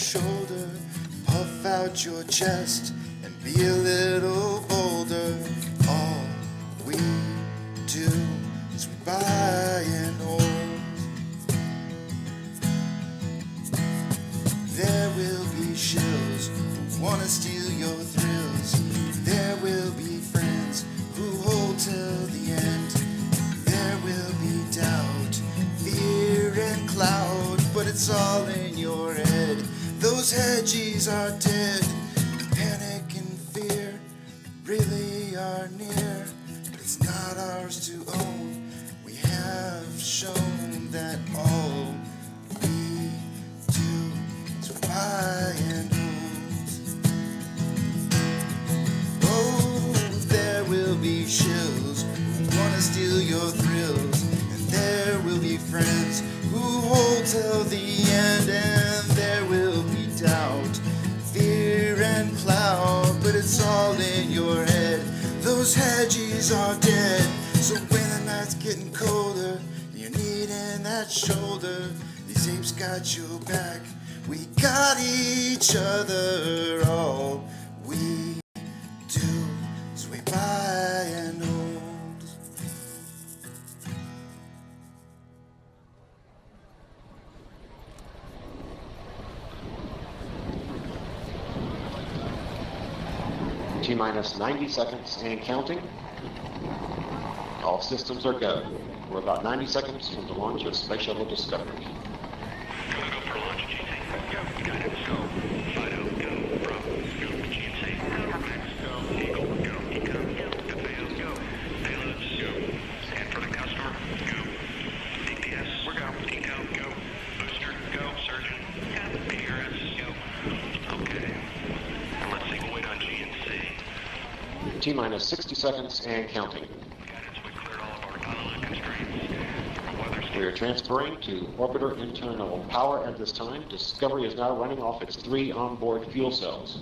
shoulder, puff out your chest, and be a little bolder. All we do is we buy and hold. There will be shills who wanna steal your thrills. There will be friends who hold till the end. There will be doubt, fear and cloud, but it's all in your head. Those hedges are dead. Panic and fear really are near, but it's not ours to own. We have shown that all we do is buy and hold. Oh, there will be shills who wanna steal your thrills, and there will be friends who hold till the end, and there will be doubt, fear and cloud, but it's all in your head. Those hedges are dead. So when the night's getting colder, you're needing that shoulder, these apes got your back, we got each other. All we do is we buy and hold. T-minus 90 seconds and counting. All systems are go. We're about 90 seconds from the launch of Space Shuttle Discovery. Go for launch, GC. Go. Guidance, go. Fido, go. Bravo, go. GMC. Go. Max, go. Eagle, go. Eco, go. DeFeo, go. Payloads, go. Scan for the customer, go. DPS, we're go. Eco, go. Booster, go. Surgeon, go. PRS, go. Okay. And let's see, we'll wait on GMC. T-minus 60 seconds and counting. We are transferring to orbiter internal power at this time. Discovery is now running off its 3 onboard fuel cells.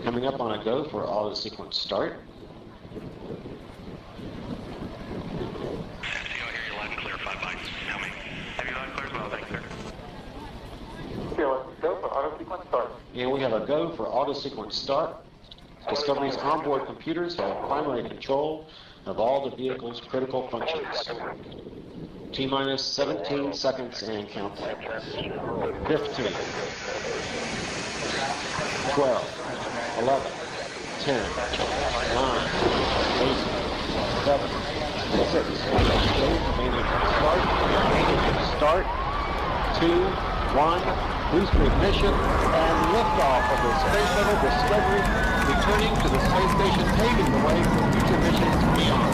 Coming up on a go for auto sequence start. STO, hear you loud and clear, 5 bytes. Tell me. Have you loud and clear as well, thank you, sir. Go for auto sequence start. And we have a go for auto sequence start. Discovery's onboard computers have primary control of all the vehicle's critical functions. T-minus 17 seconds and counting. 15, 12, 11, 10, 9, 8, 7, 6, start, 2, 1, booster ignition, and liftoff of the Space Shuttle Discovery, returning to the space station, paving the way for future missions beyond.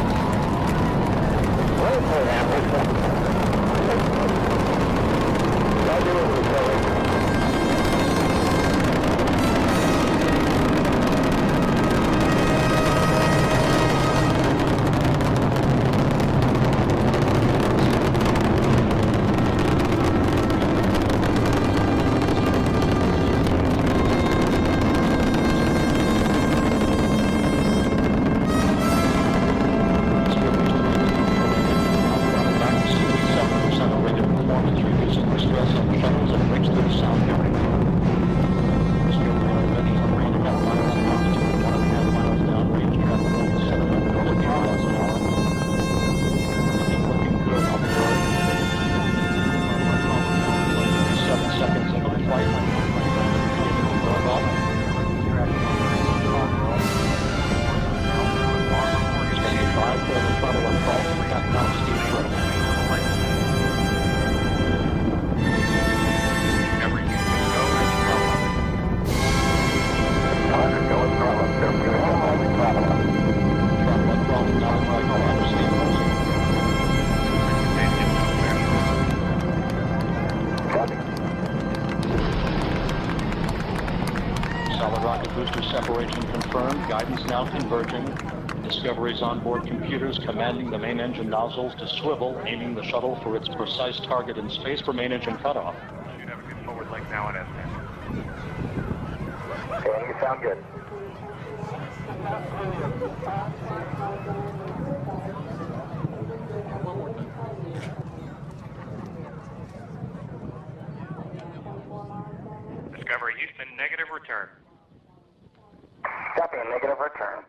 Solid rocket booster separation confirmed. Guidance now converging. Discovery's onboard computers commanding the main engine nozzles to swivel, aiming the shuttle for its precise target in space for main engine cutoff. Should have a good forward link now on S10. Okay, you sound good. Houston, negative return. Copy, a negative return.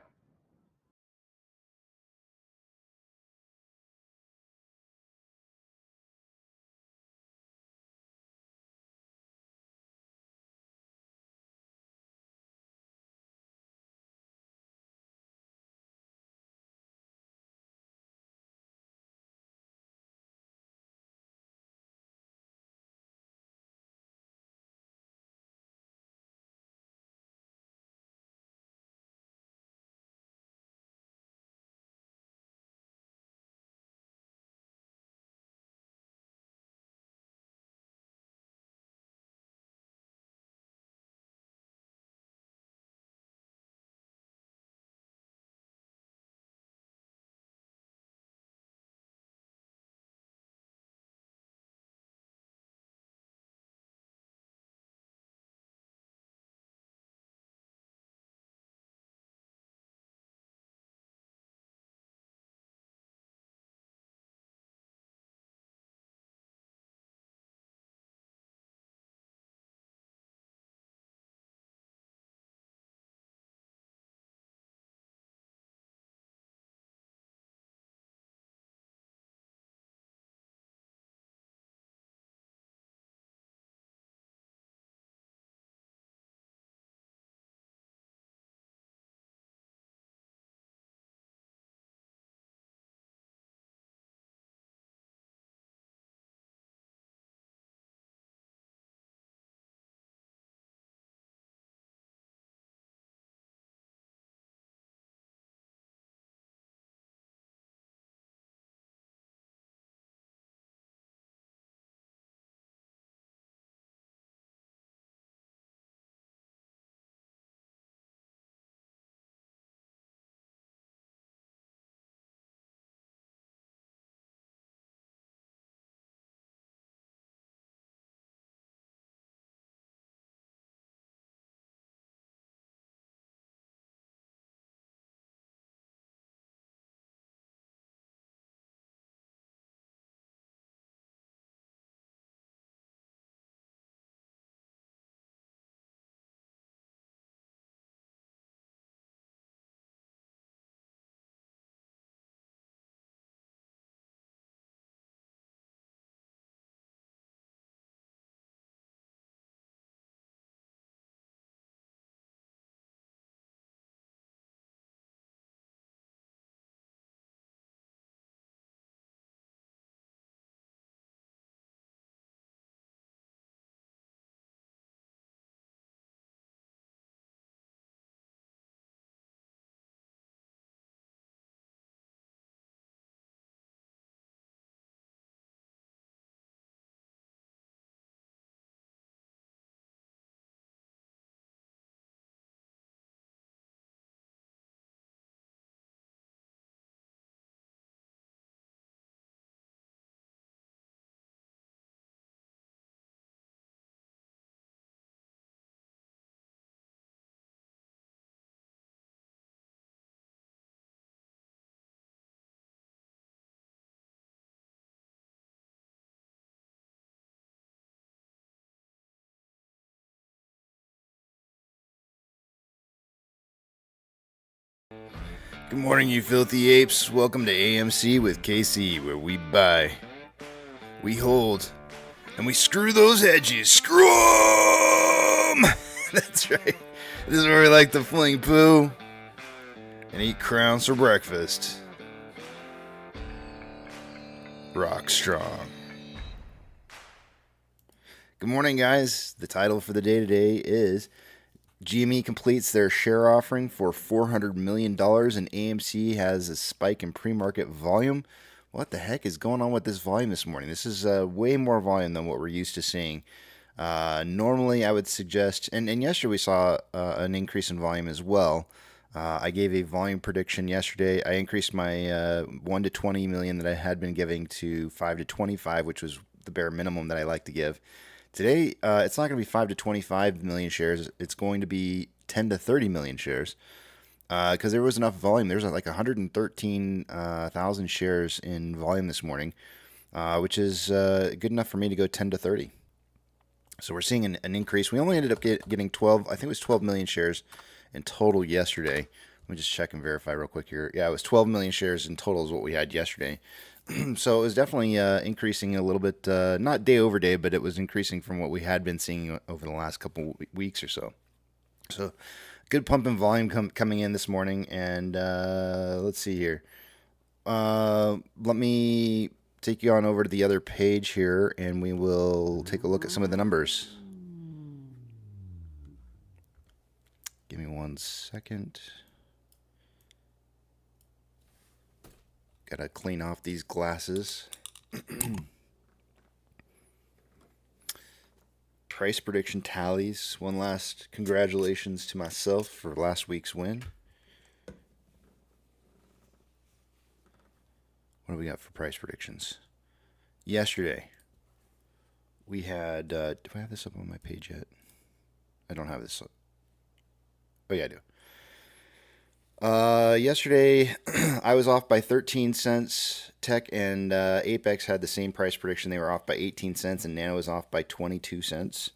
Good morning, you filthy apes. Welcome to AMC with KC, where we buy, we hold, and we screw those edges. Screw 'em! That's right. This is where we like to fling poo and eat crowns for breakfast. Rock strong. Good morning, guys. The title for the day today is GME completes their share offering for $400 million, and AMC has a spike in pre-market volume. What the heck is going on with this volume this morning? This is way more volume than what we're used to seeing. Normally, I would suggest, and yesterday we saw an increase in volume as well. I gave a volume prediction yesterday. I increased my 1 to 20 million that I had been giving to 5 to 25, which was the bare minimum that I like to give. Today, it's not going to be 5 to 25 million shares. It's going to be 10 to 30 million shares because there was enough volume. There's like 113,000 shares in volume this morning, which is good enough for me to go 10 to 30. So we're seeing an increase. We only ended up getting 12, I think it was 12 million shares in total yesterday. Let me just check and verify real quick here. Yeah, it was 12 million shares in total is what we had yesterday. So it was definitely increasing a little bit, not day over day, but it was increasing from what we had been seeing over the last couple weeks or so. So good pump in volume coming in this morning. And let's see here. Let me take you on over to the other page here, and we will take a look at some of the numbers. Give me 1 second. Gotta clean off these glasses. Price prediction tallies. One last congratulations to myself for last week's win. What do we got for price predictions? Yesterday, we had... do I have this up on my page yet? I don't have this up. Oh, yeah, I do. Yesterday, I was off by 13 cents. Tech and Apex had the same price prediction. They were off by 18 cents, and Nano was off by 22 cents.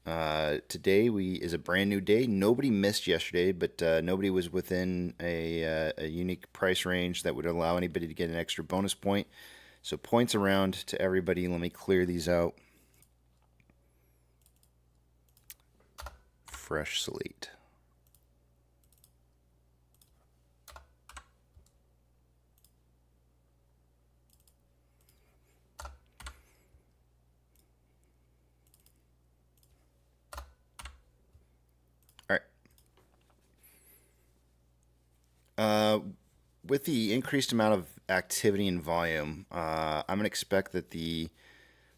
Today is a brand new day. Nobody missed yesterday, but nobody was within a unique price range that would allow anybody to get an extra bonus point. So points around to everybody. Let me clear these out. Fresh slate. With the increased amount of activity and volume, I'm going to expect that the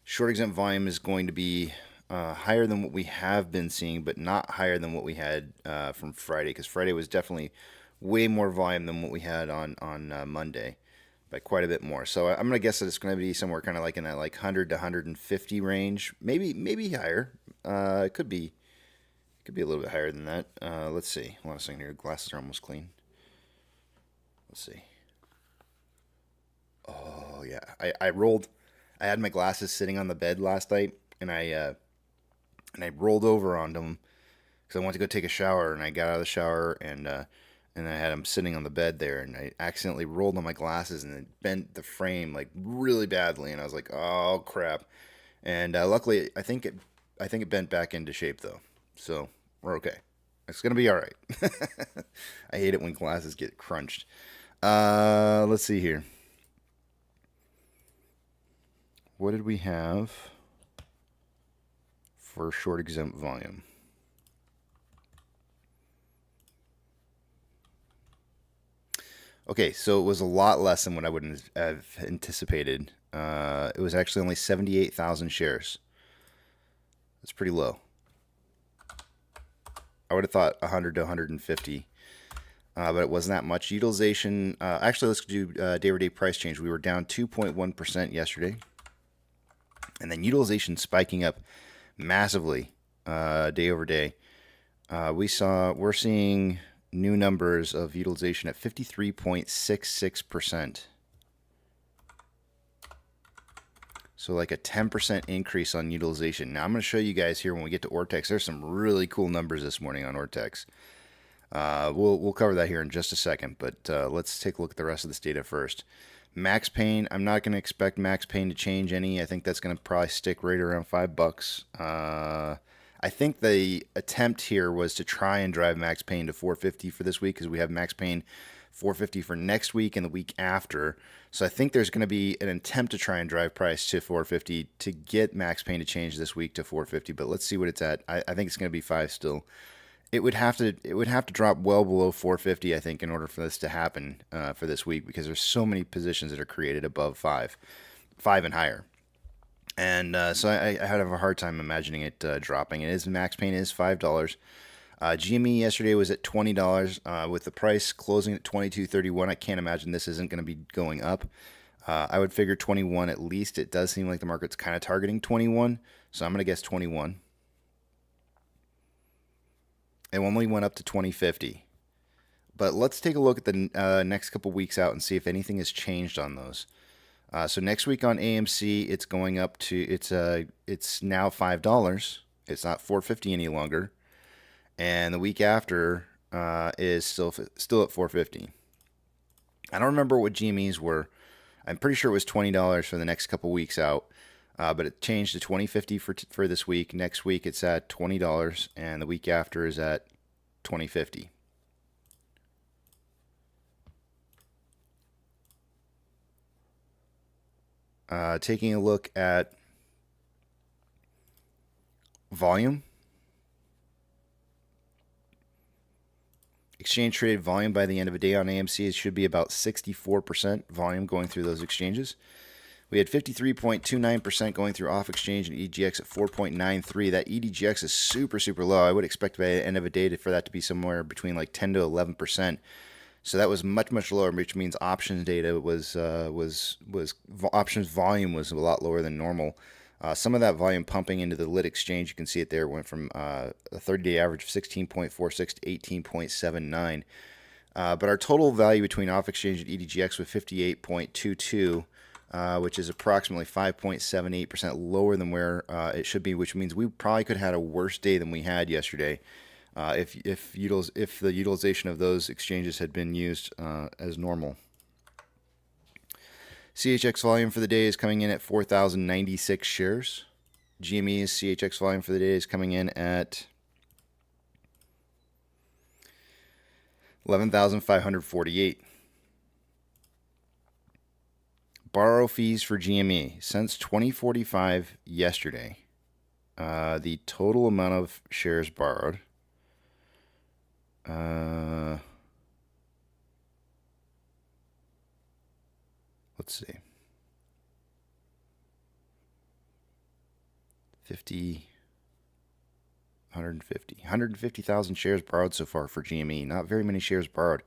short exempt volume is going to be higher than what we have been seeing, but not higher than what we had from Friday, because Friday was definitely way more volume than what we had on Monday, by quite a bit more. So I'm going to guess that it's going to be somewhere kind of like in that 100 to 150 range, maybe higher. It could be a little bit higher than that. Let's see. Hold on a second here. Glasses are almost clean. Let's see. Oh yeah, I rolled. I had my glasses sitting on the bed last night, and I rolled over on them because I wanted to go take a shower, and I got out of the shower, and I had them sitting on the bed there, and I accidentally rolled on my glasses, and it bent the frame like really badly, and I was like, oh crap. And luckily, I think it bent back into shape though, so we're okay. It's gonna be all right. I hate it when glasses get crunched. Let's see here. What did we have for short exempt volume? Okay, so it was a lot less than what I would have anticipated. It was actually only 78,000 shares. That's pretty low. I would have thought 100 to 150. But it wasn't that much. Utilization, actually, let's do day-over-day price change. We were down 2.1% yesterday. And then utilization spiking up massively day over day. We're seeing new numbers of utilization at 53.66%. So like a 10% increase on utilization. Now I'm going to show you guys here when we get to Ortex. There's some really cool numbers this morning on Ortex. We'll cover that here in just a second, but let's take a look at the rest of this data first. Max Pain, I'm not going to expect Max Pain to change any. I think that's going to probably stick right around $5. I think the attempt here was to try and drive Max Pain to 450 for this week, because we have Max Pain 450 for next week and the week after. So I think there's going to be an attempt to try and drive price to 450 to get Max Pain to change this week to 450, but let's see what it's at. I think it's going to be 5 still. It would have to drop well below 450, I think, in order for this to happen for this week, because there's so many positions that are created above 5 and higher, and so I have a hard time imagining it dropping. Max Pain is $5. GME yesterday was at $20 with the price closing at $22.31. I can't imagine this isn't going to be going up. I would figure 21 at least. It does seem like the market's kind of targeting 21, so I'm going to guess 21. It only went up to 2050. But let's take a look at the next couple weeks out and see if anything has changed on those. So next week on AMC, it's going up to it's now $5. It's not $4.50 any longer, and the week after is still at $4.50. I don't remember what GMEs were. I'm pretty sure it was $20 for the next couple weeks out, but it changed to $20.50 for this week. Next week it's at $20, and the week after is at $20.50. Taking a look at volume. Exchange traded volume by the end of the day on AMC, it should be about 64% volume going through those exchanges. We had 53.29% going through off exchange and EDGX at 4.93. That EDGX is super, super low. I would expect by the end of the day for that to be somewhere between like 10 to 11%. So that was much, much lower, which means options data was options volume was a lot lower than normal. Some of that volume pumping into the lit exchange, you can see it there, went from a 30-day average of 16.46 to 18.79. But our total value between off exchange and EDGX was 58.22, which is approximately 5.78% lower than where it should be, which means we probably could have had a worse day than we had yesterday. If the utilization of those exchanges had been used as normal. CHX volume for the day is coming in at 4,096 shares. GME's CHX volume for the day is coming in at 11,548. Borrow fees for GME since 2045 yesterday. The total amount of shares borrowed. Let's see. 150,000 shares borrowed so far for GME. Not very many shares borrowed.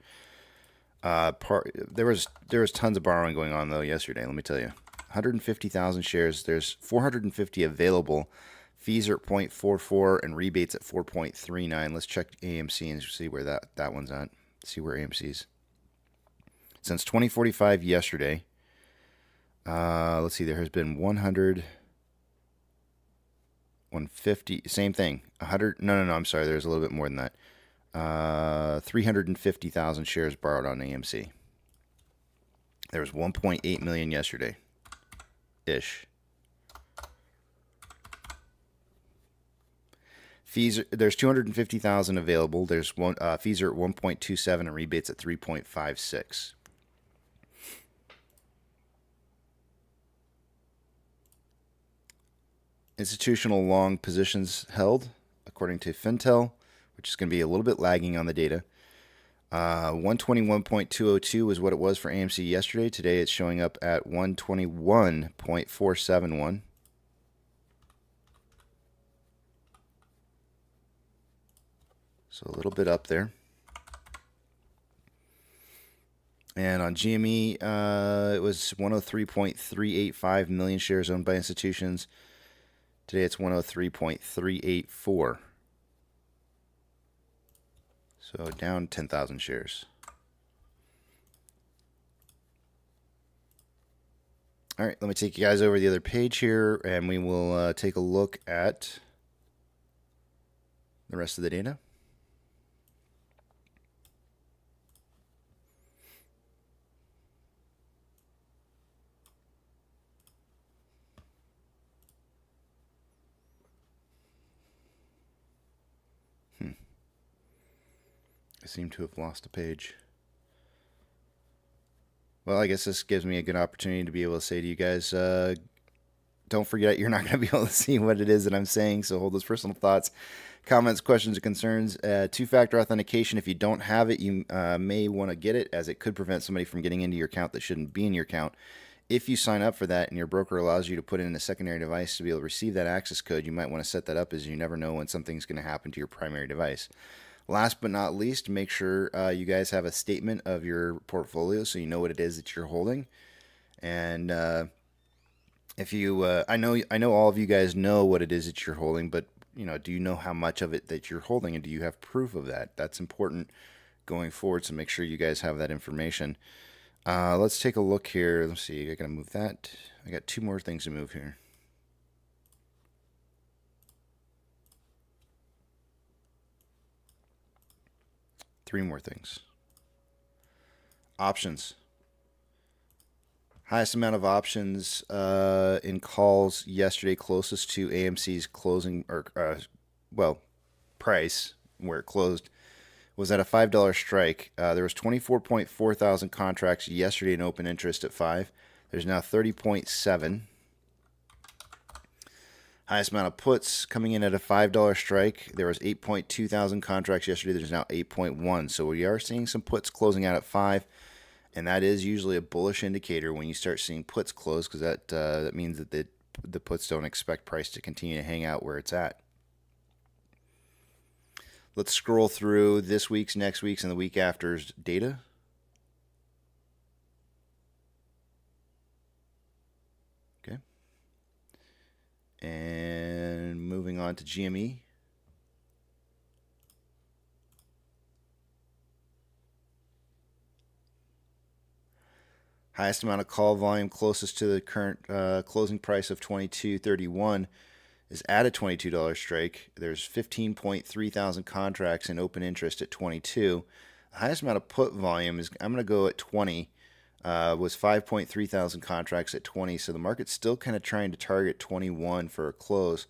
There was tons of borrowing going on though yesterday. Let me tell you, 150,000 shares. There's 450 available. Fees are at 0.44 and rebates at 4.39. Let's check AMC and see where that one's at. See where AMC's. Since 2045 yesterday. Let's see, there has been 100, 150, same thing. 100, no, I'm sorry, there's a little bit more than that. 350,000 shares borrowed on AMC. There was 1.8 million yesterday. Ish. Fees, there's 250,000 available. There's fees are at 1.27 and rebates at 3.56. Institutional long positions held, according to Fintel, which is going to be a little bit lagging on the data. 121.202 is what it was for AMC yesterday. Today it's showing up at 121.471. So a little bit up there. And on GME, it was 103.385 million shares owned by institutions. Today it's 103.384. So down 10,000 shares. All right, let me take you guys over the other page here, and we will take a look at the rest of the data. I seem to have lost a page. Well, I guess this gives me a good opportunity to be able to say to you guys, don't forget you're not going to be able to see what it is that I'm saying, so hold those personal thoughts, comments, questions, or concerns. Two-factor authentication, if you don't have it, you may want to get it, as it could prevent somebody from getting into your account that shouldn't be in your account. If you sign up for that and your broker allows you to put in a secondary device to be able to receive that access code, you might want to set that up, as you never know when something's going to happen to your primary device. Last but not least, make sure you guys have a statement of your portfolio so you know what it is that you're holding. And if you, I know all of you guys know what it is that you're holding, but do you know how much of it that you're holding, and do you have proof of that? That's important going forward, so make sure you guys have that information. Let's take a look here. Let's see. I gotta move that. I got 2 more things to move here. Three more things. Options. Highest amount of options in calls yesterday, closest to AMC's closing or price where it closed, was at a $5 strike. There was 24.4 thousand contracts yesterday in open interest at 5. There's now 30.7. Highest amount of puts coming in at a $5 strike. There was 8.2 thousand contracts yesterday. There's now 8.1. So we are seeing some puts closing out at 5, and that is usually a bullish indicator when you start seeing puts close, because that means that the puts don't expect price to continue to hang out where it's at. Let's scroll through this week's, next week's, and the week after's data. Okay. And moving on to GME. Highest amount of call volume closest to the current closing price of $22.31 is at a $22 strike. There's 15.3 thousand contracts in open interest at 22. The highest amount of put volume is, I'm going to go at 20, was 5.3 thousand contracts at 20. So the market's still kind of trying to target 21 for a close.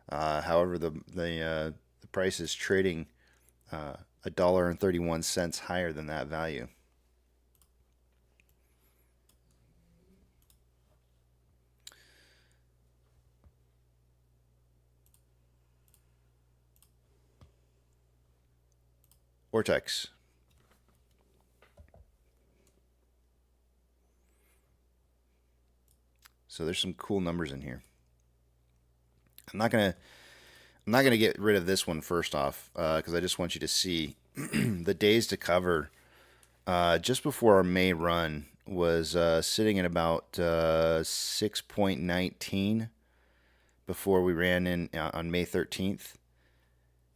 However, the price is trading $1.31 higher than that value. Vortex. So there's some cool numbers in here. I'm not gonna get rid of this one first off, because I just want you to see the days to cover. Just before our May run was sitting at about 6.19 before we ran in on May 13th.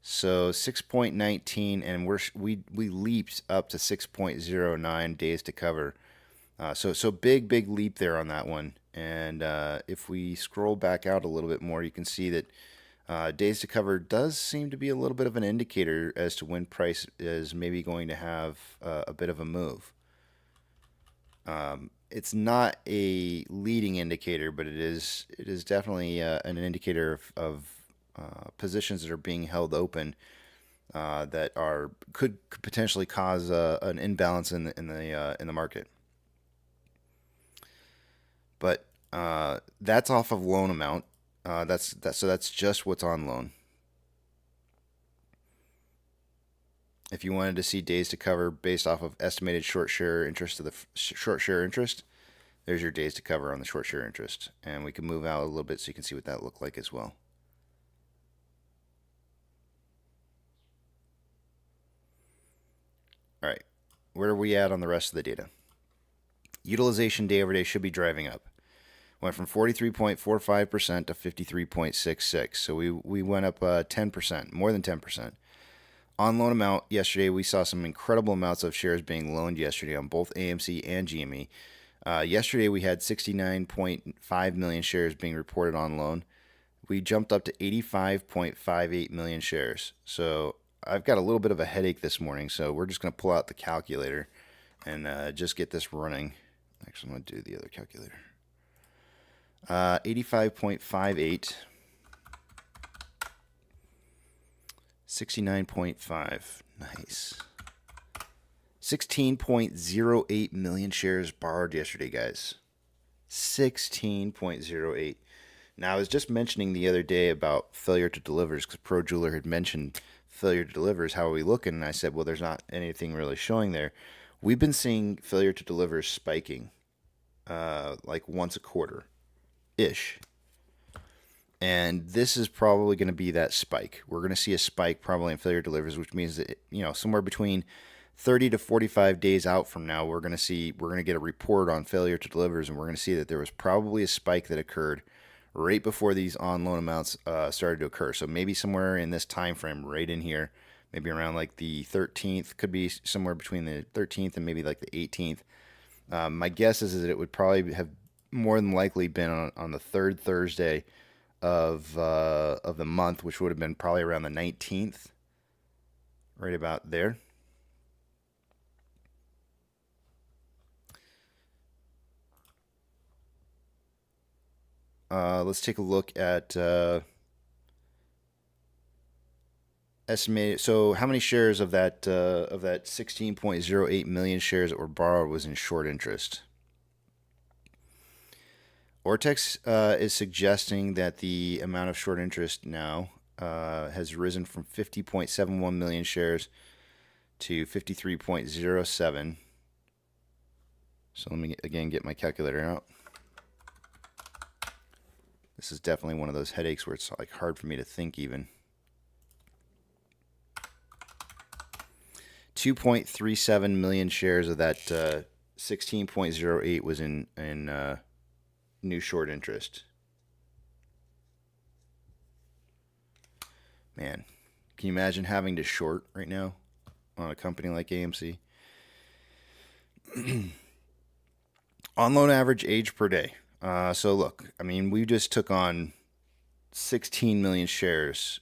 So 6.19, and we leaped up to 6.09 days to cover. So big leap there on that one. And if we scroll back out a little bit more, you can see that days to cover does seem to be a little bit of an indicator as to when price is maybe going to have a bit of a move. It's not a leading indicator, but it is definitely an indicator of positions that are being held open that could potentially cause an imbalance in the market. But that's off of loan amount. So that's just what's on loan. If you wanted to see days to cover based off of estimated short share interest to the short share interest, there's your days to cover on the short share interest. And we can move out a little bit so you can see what that looked like as well. All right, where are we at on the rest of the data? Utilization day over day should be driving up. Went from 43.45% to 53.66%. So we went up 10%, more than 10%. On loan amount yesterday, we saw some incredible amounts of shares being loaned yesterday on both AMC and GME. Yesterday, we had 69.5 million shares being reported on loan. We jumped up to 85.58 million shares. So I've got a little bit of a headache this morning, so we're just going to pull out the calculator and just get this running. Actually, I'm going to do the other calculator. 85.58, 69.5, nice. 16.08 million shares borrowed yesterday, guys. 16.08. Now, I was just mentioning the other day about failure to delivers, because Pro Jeweler had mentioned failure to delivers. How are we looking? And I said, well, there's not anything really showing there. We've been seeing failure to delivers spiking like once a quarter-ish. And this is probably going to be that spike. We're going to see a spike probably in failure delivers, which means that, somewhere between 30 to 45 days out from now, we're going to get a report on failure to delivers, and we're going to see that there was probably a spike that occurred right before these on loan amounts started to occur. So maybe somewhere in this time frame, right in here, maybe around like the 13th, could be somewhere between the 13th and maybe like the 18th. My guess is that it would probably have more than likely been on the third Thursday of the month, which would have been probably around the 19th, right about there. Let's take a look at estimated. So, how many shares of that 16.08 million shares that were borrowed was in short interest? Ortex is suggesting that the amount of short interest now has risen from 50.71 million shares to 53.07. So let me again get my calculator out. This is definitely one of those headaches where it's like hard for me to think even. 2.37 million shares of that 16.08 was in new short interest. Man, can you imagine having to short right now on a company like AMC? On loan average age per day. So look, I mean, we just took on 16 million shares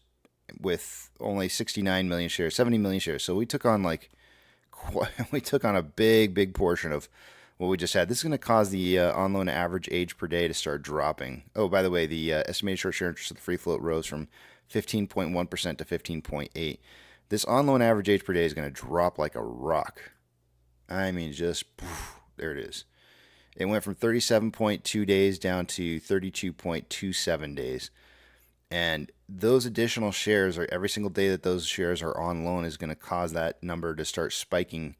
with only 69 million shares, 70 million shares. So we took on a big portion of what we just had. This is going to cause the on loan average age per day to start dropping. Oh, by the way, the estimated short share interest of the free float rose from 15.1% to 15.8%. This on loan average age per day is going to drop like a rock. I mean, just poof, there it is. It went from 37.2 days down to 32.27 days. And those additional shares, are every single day that those shares are on loan, is going to cause that number to start spiking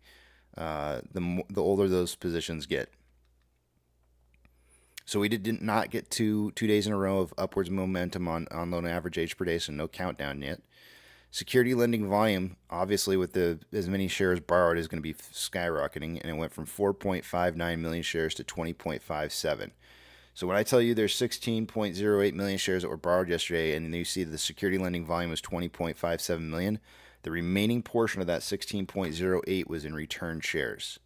the older those positions get. So we did not get two days in a row of upwards momentum on loan average age per day, so no countdown yet. Security lending volume, obviously with as many shares borrowed, is going to be skyrocketing, and it went from 4.59 million shares to 20.57. So when I tell you there's 16.08 million shares that were borrowed yesterday, and you see the security lending volume was 20.57 million, the remaining portion of that 16.08 was in returned shares.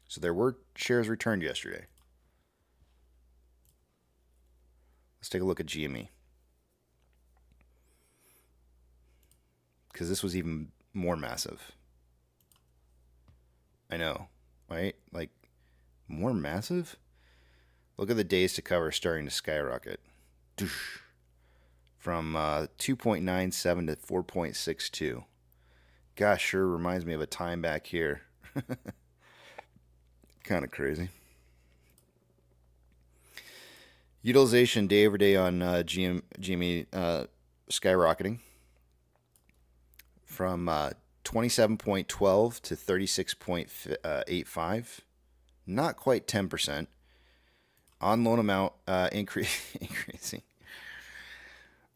So there were shares returned yesterday. Let's take a look at GME, because this was even more massive. I know, right? Like, more massive? Look at the days to cover starting to skyrocket. From 2.97 to 4.62. Gosh, sure reminds me of a time back here. Kind of crazy. Utilization day over day on GME skyrocketing from 27.12 to 36.85. Not quite 10%. On loan amount increasing.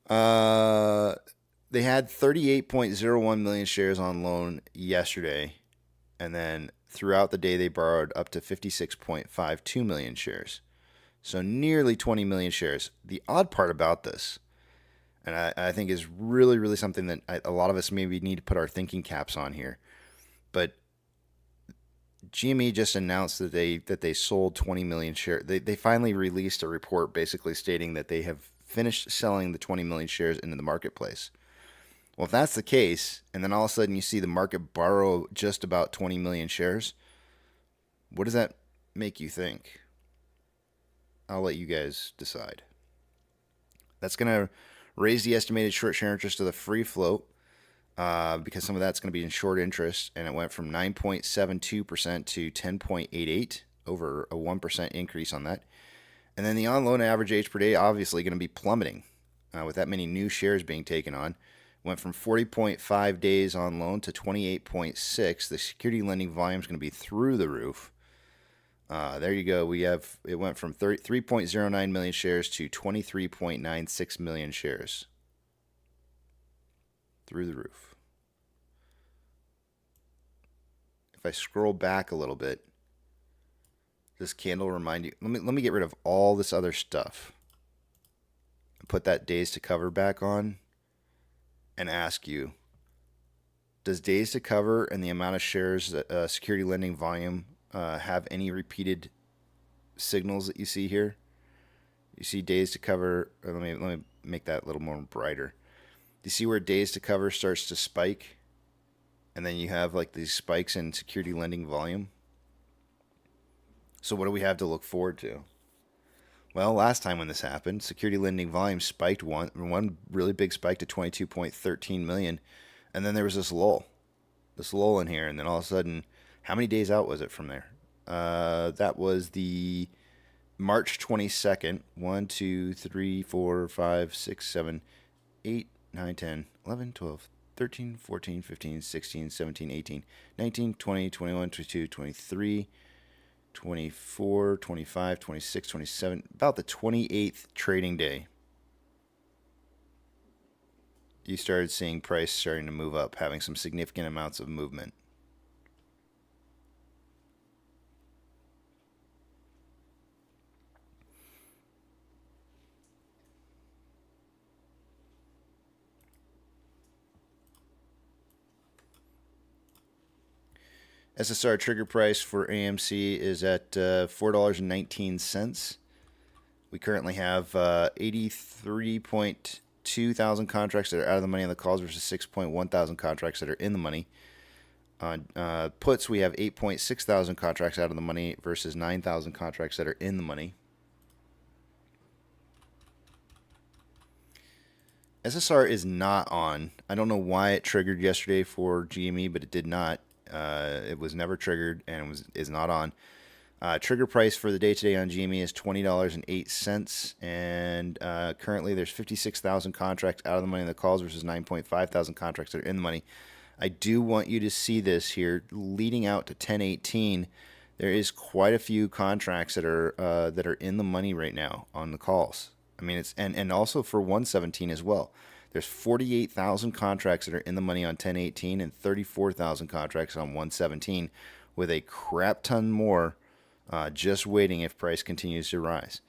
They had 38.01 million shares on loan yesterday, and then throughout the day they borrowed up to 56.52 million shares. So nearly 20 million shares. The odd part about this, and I think is really something that a lot of us maybe need to put our thinking caps on here, but GME just announced that they sold 20 million shares. They finally released a report basically stating that they have finished selling the 20 million shares into the marketplace. Well, if that's the case, and then all of a sudden you see the market borrow just about 20 million shares, what does that make you think? I'll let you guys decide. That's going to raise the estimated short share interest of the free float because some of that's going to be in short interest, and it went from 9.72% to 10.88, over a 1% increase on that. And then the on loan average age per day obviously going to be plummeting with that many new shares being taken on. Went from 40.5 days on loan to 28.6. The security lending volume is going to be through the roof. There you go. It went from 3.09 million shares to 23.96 million shares. Through the roof. If I scroll back a little bit, this candle remind you. Let me get rid of all this other stuff. Put that days to cover back on, and ask you, Does days to cover and the amount of shares that security lending volume have any repeated signals that you see here? You see days to cover. Let me make that a little more brighter. Do you see where days to cover starts to spike, and then you have like these spikes in security lending volume? So what do we have to look forward to? Well, last time when this happened, security lending volume spiked one really big spike to 22.13 million, and then there was this lull in here, and then all of a sudden, how many days out was it from there? That was the March 22nd. 1, 2, 3, 4, 5, 6, 7, 8, 9, 10, 11, 12, 13, 14, 15, 16, 17, 18, 19, 20, 21, 22, 23, 24, 25, 26, 27, about the 28th trading day, you started seeing price starting to move up, having some significant amounts of movement. SSR trigger price for AMC is at $4.19. We currently have 83.2 thousand contracts that are out of the money on the calls versus 6.1 thousand contracts that are in the money. On puts, we have 8.6 thousand contracts out of the money versus 9,000 contracts that are in the money. SSR is not on. I don't know why it triggered yesterday for GME, but it did not. It was never triggered and is not on. Trigger price for the day today on GME is $20.08, and currently there's 56,000 contracts out of the money in the calls versus 9.5 thousand contracts that are in the money. I do want you to see this here leading out to 10/18. There is quite a few contracts that are in the money right now on the calls. I mean, it's and also for 117 as well. There's 48,000 contracts that are in the money on 10/18 and 34,000 contracts on 117, with a crap ton more just waiting if price continues to rise.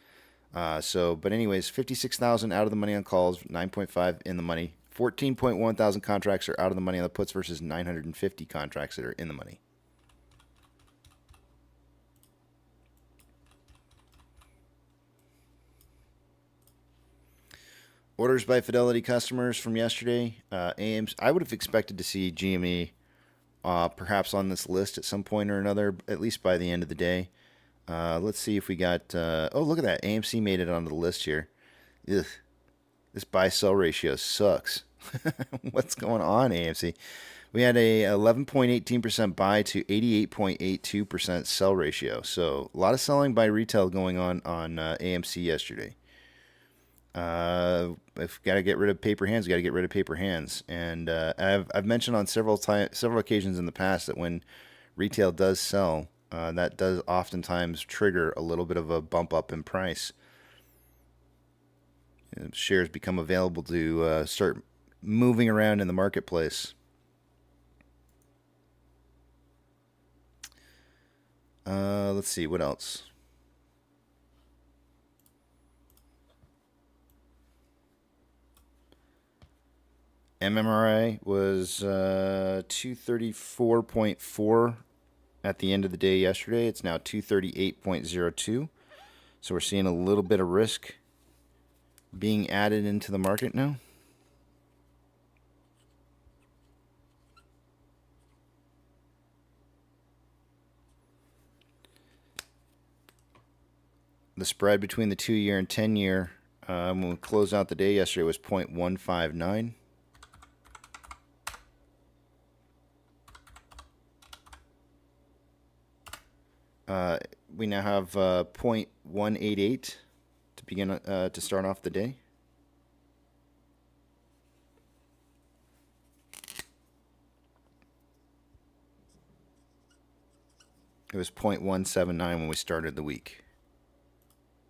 But anyways, 56,000 out of the money on calls, 9.5 in the money. 14.1 thousand contracts are out of the money on the puts versus 950 contracts that are in the money. Orders by Fidelity customers from yesterday. AMC, I would have expected to see GME perhaps on this list at some point or another, at least by the end of the day. Let's see if we got... oh, look at that. AMC made it onto the list here. Ugh. This buy-sell ratio sucks. What's going on, AMC? We had a 11.18% buy to 88.82% sell ratio. So a lot of selling by retail going on AMC yesterday. If got to get rid of paper hands, got to get rid of paper hands. And I've mentioned on several occasions in the past that when retail does sell, that does oftentimes trigger a little bit of a bump up in price. Shares become available to start moving around in the marketplace. Let's see, what else? MMRI was 234.4 at the end of the day yesterday. It's now 238.02. So we're seeing a little bit of risk being added into the market now. The spread between the 2-year and 10-year when we closed out the day yesterday was 0.159. We now have 0.188 to begin to start off the day. It was 0.179 when we started the week.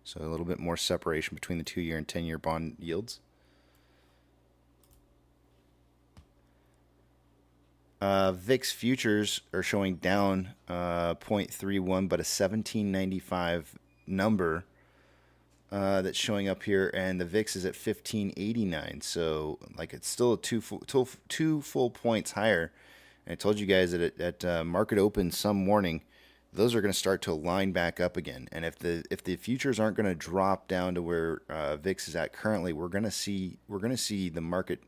So a little bit more separation between the 2-year and 10-year bond yields. VIX futures are showing down 0.31, but a 1795 number that's showing up here, and the VIX is at 1589. So like it's still two full points higher. And I told you guys that at market open some morning, those are going to start to line back up again. And if the futures aren't going to drop down to where VIX is at currently, we're going to see the market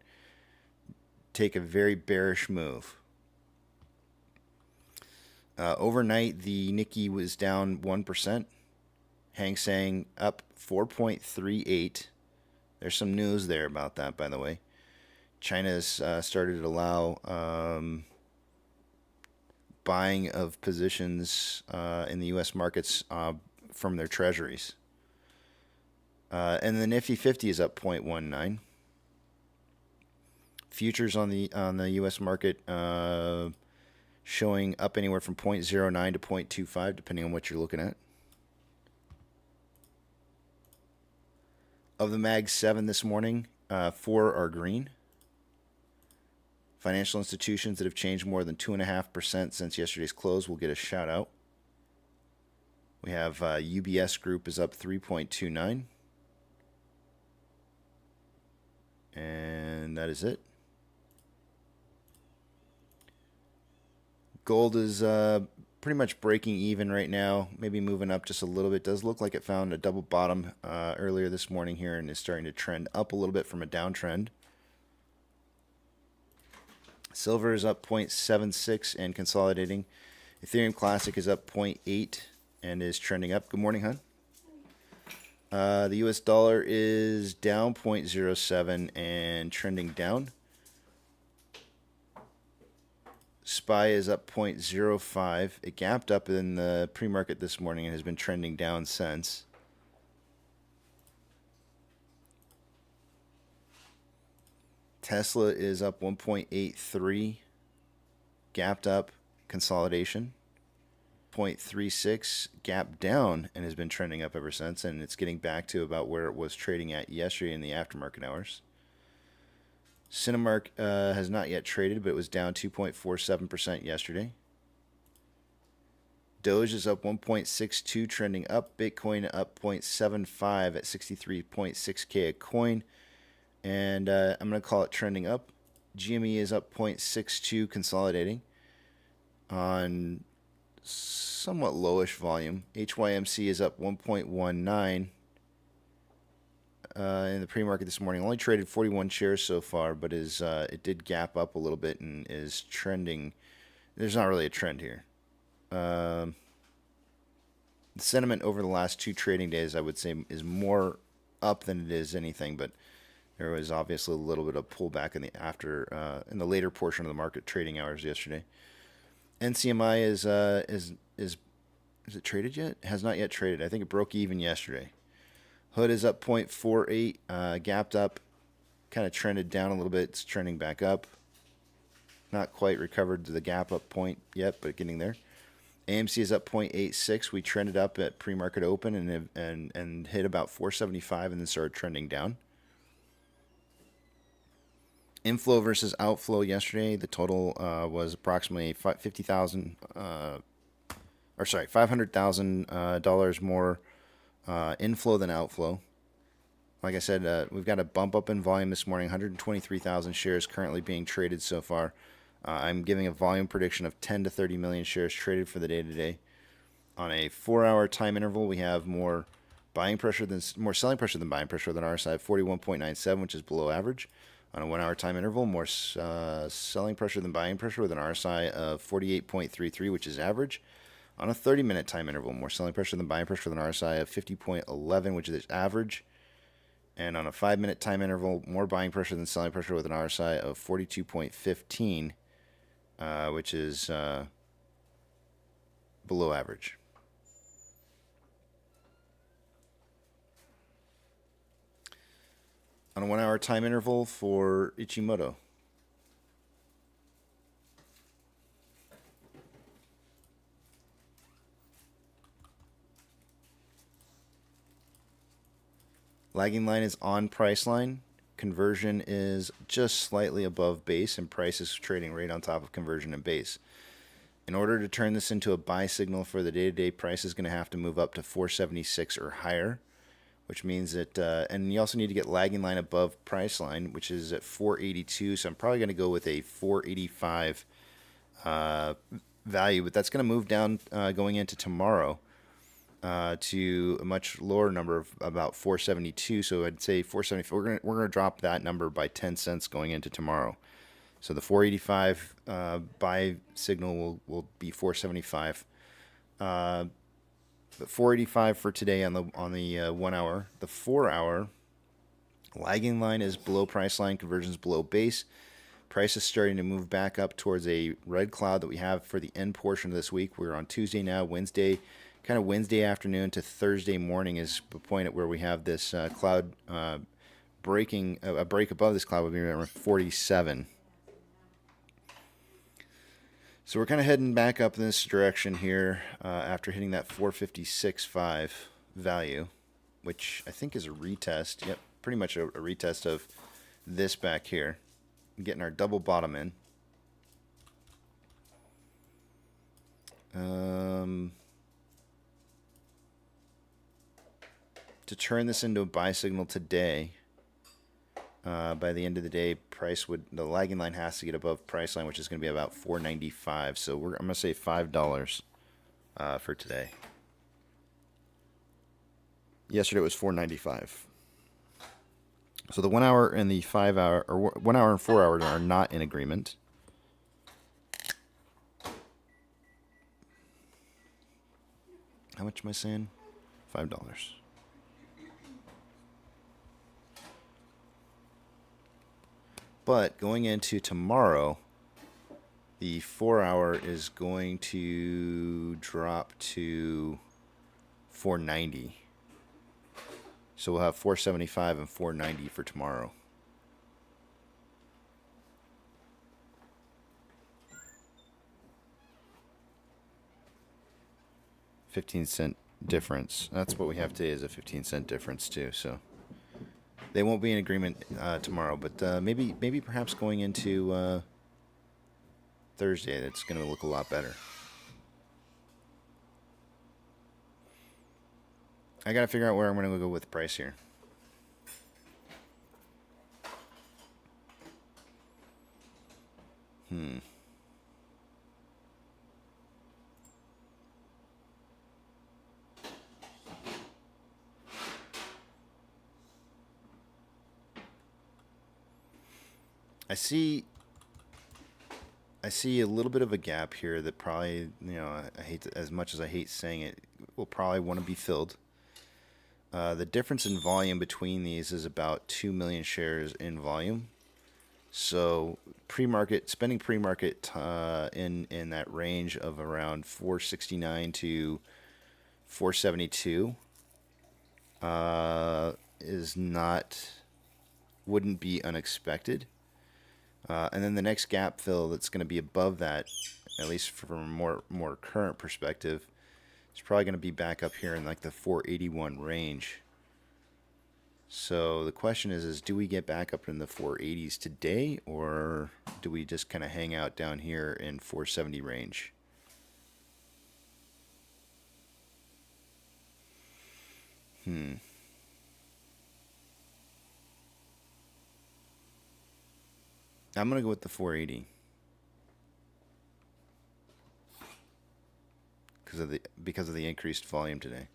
take a very bearish move. Overnight, the Nikkei was down 1%. Hang Seng up 4.38. There's some news there about that, by the way. China's started to allow buying of positions in the U.S. markets from their treasuries. And the Nifty 50 is up 0.19. Futures on the U.S. market showing up anywhere from 0.09 to 0.25, depending on what you're looking at. Of the Mag 7 this morning, 4 are green. Financial institutions that have changed more than 2.5% since yesterday's close will get a shout out. We have UBS Group is up 3.29. And that is it. Gold is pretty much breaking even right now, maybe moving up just a little bit. Does look like it found a double bottom earlier this morning here and is starting to trend up a little bit from a downtrend. Silver is up 0.76 and consolidating. Ethereum Classic is up 0.8 and is trending up. Good morning, hon. The US dollar is down 0.07 and trending down. SPY is up 0.05. It gapped up in the pre-market this morning and has been trending down since. Tesla is up 1.83. Gapped up. Consolidation. 0.36. Gap down and has been trending up ever since. And it's getting back to about where it was trading at yesterday in the aftermarket hours. Cinemark has not yet traded, but it was down 2.47% yesterday. Doge is up 1.62, trending up. Bitcoin up 0.75 at 63.6K a coin. And I'm going to call it trending up. GME is up 0.62, consolidating on somewhat lowish volume. HYMC is up 1.19. In the pre-market this morning. Only traded 41 shares so far, but it did gap up a little bit and is trending. There's not really a trend here. The sentiment over the last 2 trading days, I would say, is more up than it is anything, but there was obviously a little bit of pullback in the later portion of the market trading hours yesterday. NCMI is it traded yet? It has not yet traded. I think it broke even yesterday. Hood is up 0.48, gapped up, kind of trended down a little bit. It's trending back up. Not quite recovered to the gap up point yet, but getting there. AMC is up 0.86. We trended up at pre-market open and hit about 475 and then started trending down. Inflow versus outflow yesterday. The total was approximately $500,000 more inflow than outflow. Like I said, we've got a bump up in volume this morning. 123,000 shares currently being traded so far. I'm giving a volume prediction of 10 to 30 million shares traded for the day today. On a 4-hour time interval, we have more selling pressure than buying pressure than our side, 41.97, which is below average. On a 1-hour time interval, more selling pressure than buying pressure with an RSI of 48.33, which is average. On a 30-minute time interval, more selling pressure than buying pressure with an RSI of 50.11, which is average. And on a 5-minute time interval, more buying pressure than selling pressure with an RSI of 42.15, which is below average. On a 1-hour time interval for Ichimoto. Lagging line is on price line. Conversion is just slightly above base, and price is trading right on top of conversion and base. In order to turn this into a buy signal for the day-to-day, price is going to have to move up to 476 or higher. which means that, and you also need to get lagging line above price line, which is at 482. So I'm probably going to go with a 485 value, but that's going to move down going into tomorrow to a much lower number of about 472. So I'd say 474. We're gonna drop that number by 10 cents going into tomorrow. So the 485 buy signal will be 475. But 485 for today on the 1 hour. The 4 hour lagging line is below price line, conversions below base. Price is starting to move back up towards a red cloud that we have for the end portion of this week. We're on Tuesday now. Wednesday, kind of Wednesday afternoon to Thursday morning is the point at where we have this cloud breaking. A break above this cloud would be around 47. So we're kind of heading back up in this direction here after hitting that 456.5 value, which I think is a retest. Yep, pretty much a retest of this back here. Getting our double bottom in. To turn this into a buy signal today, by the end of the day, the lagging line has to get above price line, which is going to be about 495. So I'm going to say $5 for today. Yesterday it was 495. So the 1 hour and the 5 hour, or 1 hour and 4 hours are not in agreement. How much am I saying? $5. But going into tomorrow, the 4 hour is going to drop to 490. So we'll have 475 and 490 for tomorrow. $0.15 difference. That's what we have today, is a 15-cent difference too. So they won't be in agreement tomorrow, but maybe perhaps going into Thursday, that's going to look a lot better. I got to figure out where I'm going to go with the price here. I see a little bit of a gap here that probably, I hate to, as much as I hate saying it, will probably want to be filled. The difference in volume between these is about 2 million shares in volume. So spending pre-market in that range of around 469 to 472 wouldn't be unexpected. And then the next gap fill that's going to be above that, at least from a more current perspective, it's probably going to be back up here in like the 481 range. So the question is do we get back up in the 480s today, or do we just kind of hang out down here in 470 range? I'm going to go with the 480. Because of the increased volume today.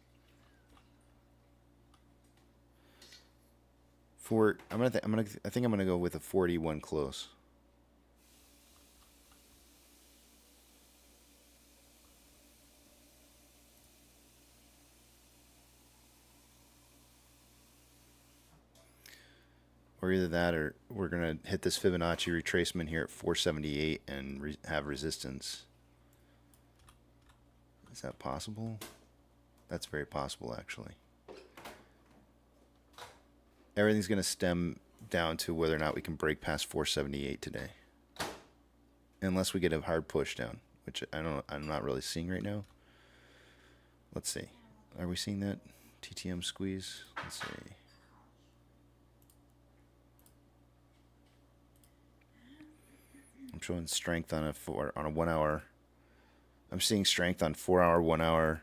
I think I'm gonna go with a 41 close. Or either that, or we're gonna hit this Fibonacci retracement here at 478 and have resistance. Is that possible? That's very possible, actually. Everything's going to stem down to whether or not we can break past 478 today. Unless we get a hard push down, which I'm not really seeing right now. Let's see. Are we seeing that TTM squeeze? Let's see. I'm showing strength on a 1 hour. I'm seeing strength on 4 hour, 1 hour,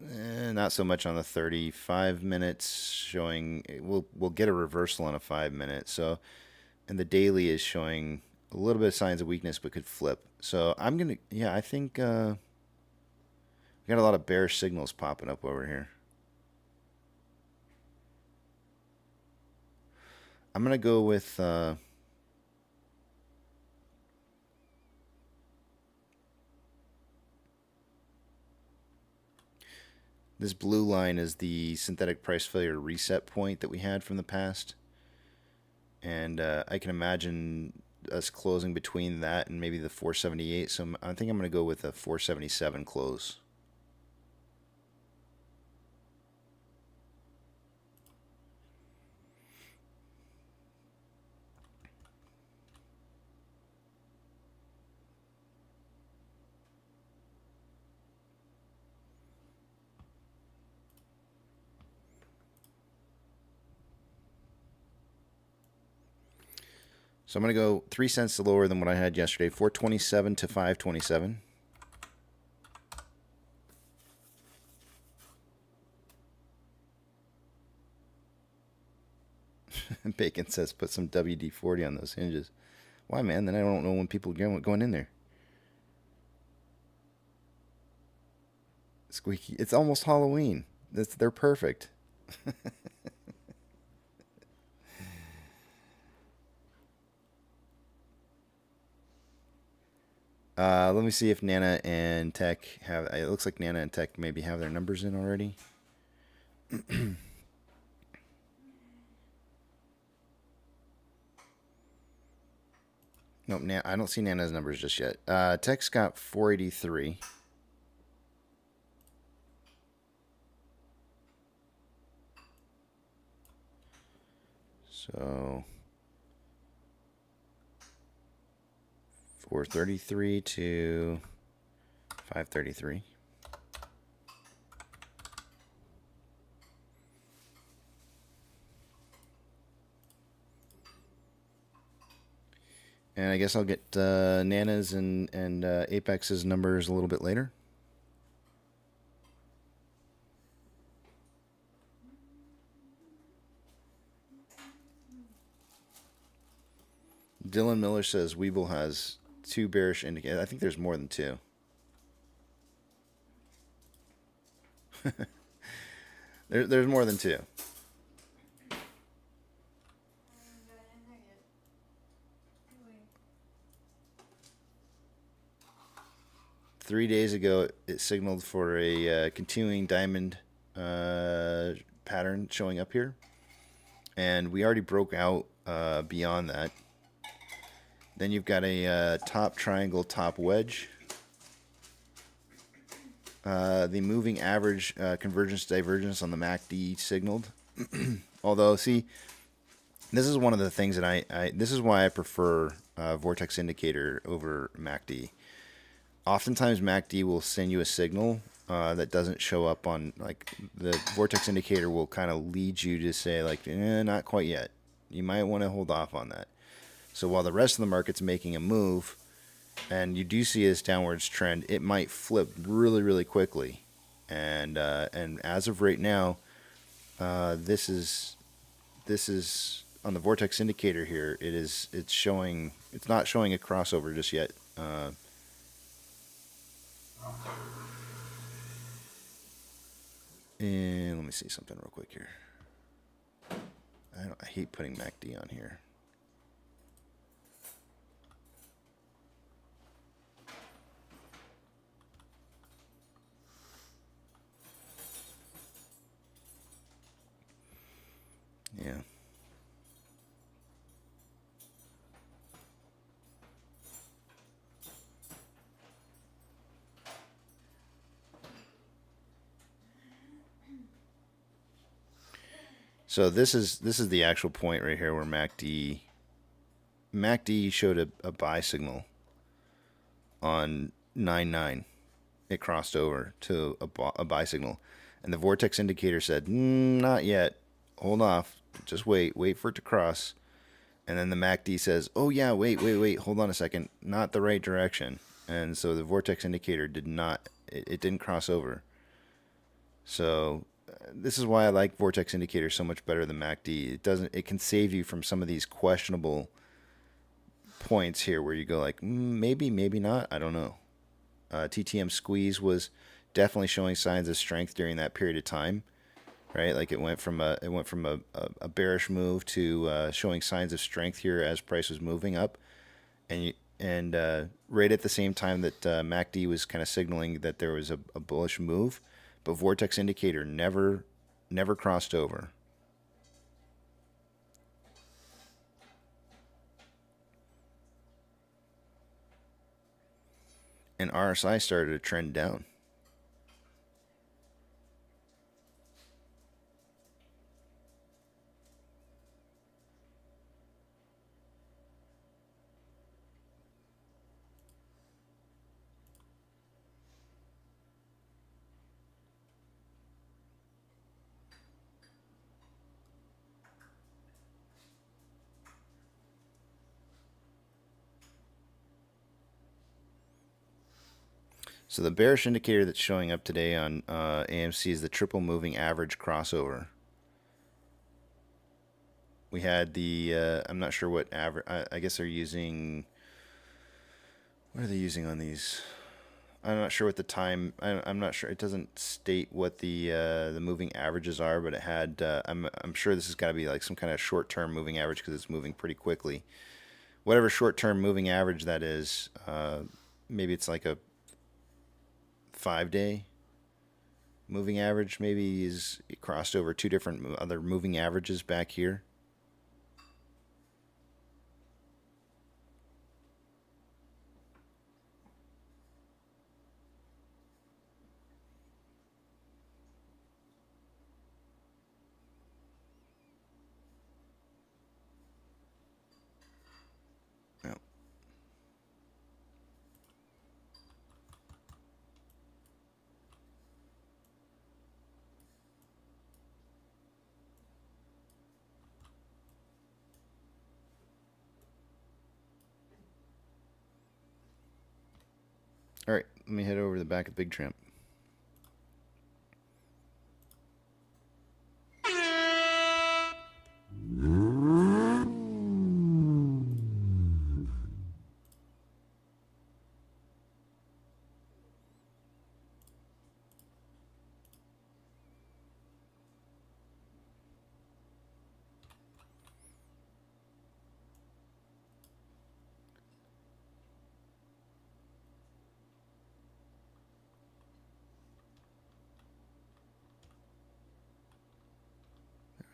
Not so much on the 35 minutes showing. We'll get a reversal on a 5 minute. So, and the daily is showing a little bit of signs of weakness, but could flip. So I'm gonna, yeah, I think we got a lot of bearish signals popping up over here. I'm gonna go with this blue line is the synthetic price failure reset point that we had from the past. And I can imagine us closing between that and maybe the 478. So I think I'm going to go with a 477 close. So I'm going to go 3 cents lower than what I had yesterday, 427 to 527. Bacon says put some WD-40 on those hinges. Why, man? Then I don't know when people are going in there. Squeaky. It's almost Halloween. They're perfect. Let me see if Nana and Tech have. It looks like Nana and Tech maybe have their numbers in already. Nope, I don't see Nana's numbers just yet. Tech's got 483. So 433 to 533. And I guess I'll get Nana's and Apex's numbers a little bit later. Dylan Miller says Weeble has 2 bearish indicators. I think there's more than 2. There's more than 2. Three days ago, it signaled for a continuing diamond pattern showing up here. And we already broke out beyond that. Then you've got a top triangle, top wedge. The moving average convergence divergence on the MACD signaled. Although, see, this is one of the things that this is why I prefer Vortex Indicator over MACD. Oftentimes MACD will send you a signal that doesn't show up on, like, the Vortex Indicator will kind of lead you to say, like, not quite yet. You might want to hold off on that. So while the rest of the market's making a move, and you do see this downwards trend, it might flip really, really quickly. And as of right now, this is on the Vortex Indicator here. It's not showing a crossover just yet. And let me see something real quick here. I hate putting MACD on here. Yeah. So this is the actual point right here where MACD showed a buy signal on 9/9. It crossed over to a buy signal, and the Vortex Indicator said, not yet. Hold off. Just wait for it to cross. And then the MACD says, oh yeah, wait, hold on a second. Not the right direction. And so the Vortex Indicator it didn't cross over. So this is why I like vortex indicators so much better than MACD. It can save you from some of these questionable points here where you go like, maybe, maybe not. I don't know. TTM squeeze was definitely showing signs of strength during that period of time, right? Like it went from a bearish move to showing signs of strength here as price was moving up, and right at the same time that MACD was kind of signaling that there was a bullish move, but vortex indicator never crossed over. And RSI started to trend down. So the bearish indicator that's showing up today on AMC is the triple moving average crossover. We had the, I'm not sure what average, I guess they're using, what are they using on these? I'm not sure what the time, I'm not sure, it doesn't state what the moving averages are, but it had, I'm sure this has got to be like some kind of short-term moving average because it's moving pretty quickly. Whatever short-term moving average that is, maybe it's like a 5-day moving average, maybe it crossed over two different other moving averages back here. All right, let me head over to the back of Big Tramp.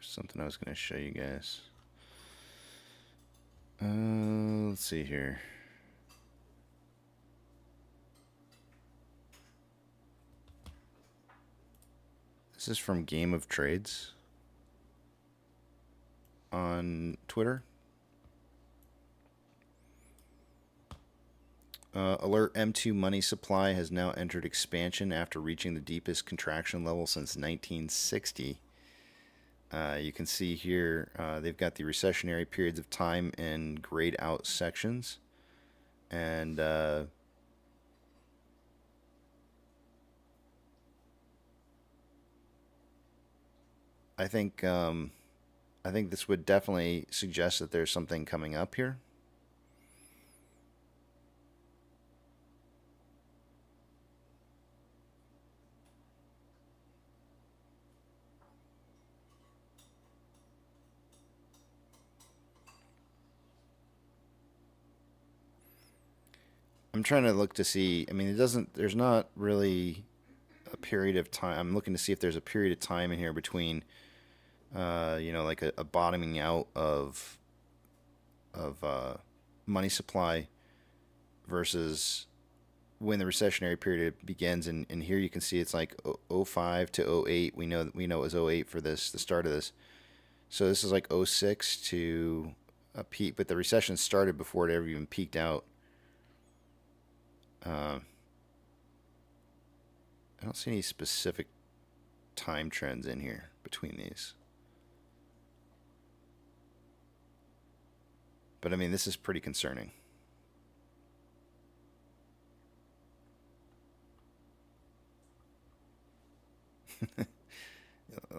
Something I was going to show you guys. Let's see here. This is from Game of Trades on Twitter. Alert M2 money supply has now entered expansion after reaching the deepest contraction level since 1960. You can see here they've got the recessionary periods of time in grayed out sections, and I think this would definitely suggest that there's something coming up here. I'm trying to look to see, I mean, there's not really a period of time. I'm looking to see if there's a period of time in here between, like a bottoming out of money supply versus when the recessionary period begins. And here you can see it's like 05 to 08. We know it was 08 for this, the start of this. So this is like 06 to a peak, but the recession started before it ever even peaked out. I don't see any specific time trends in here between these. But I mean, this is pretty concerning.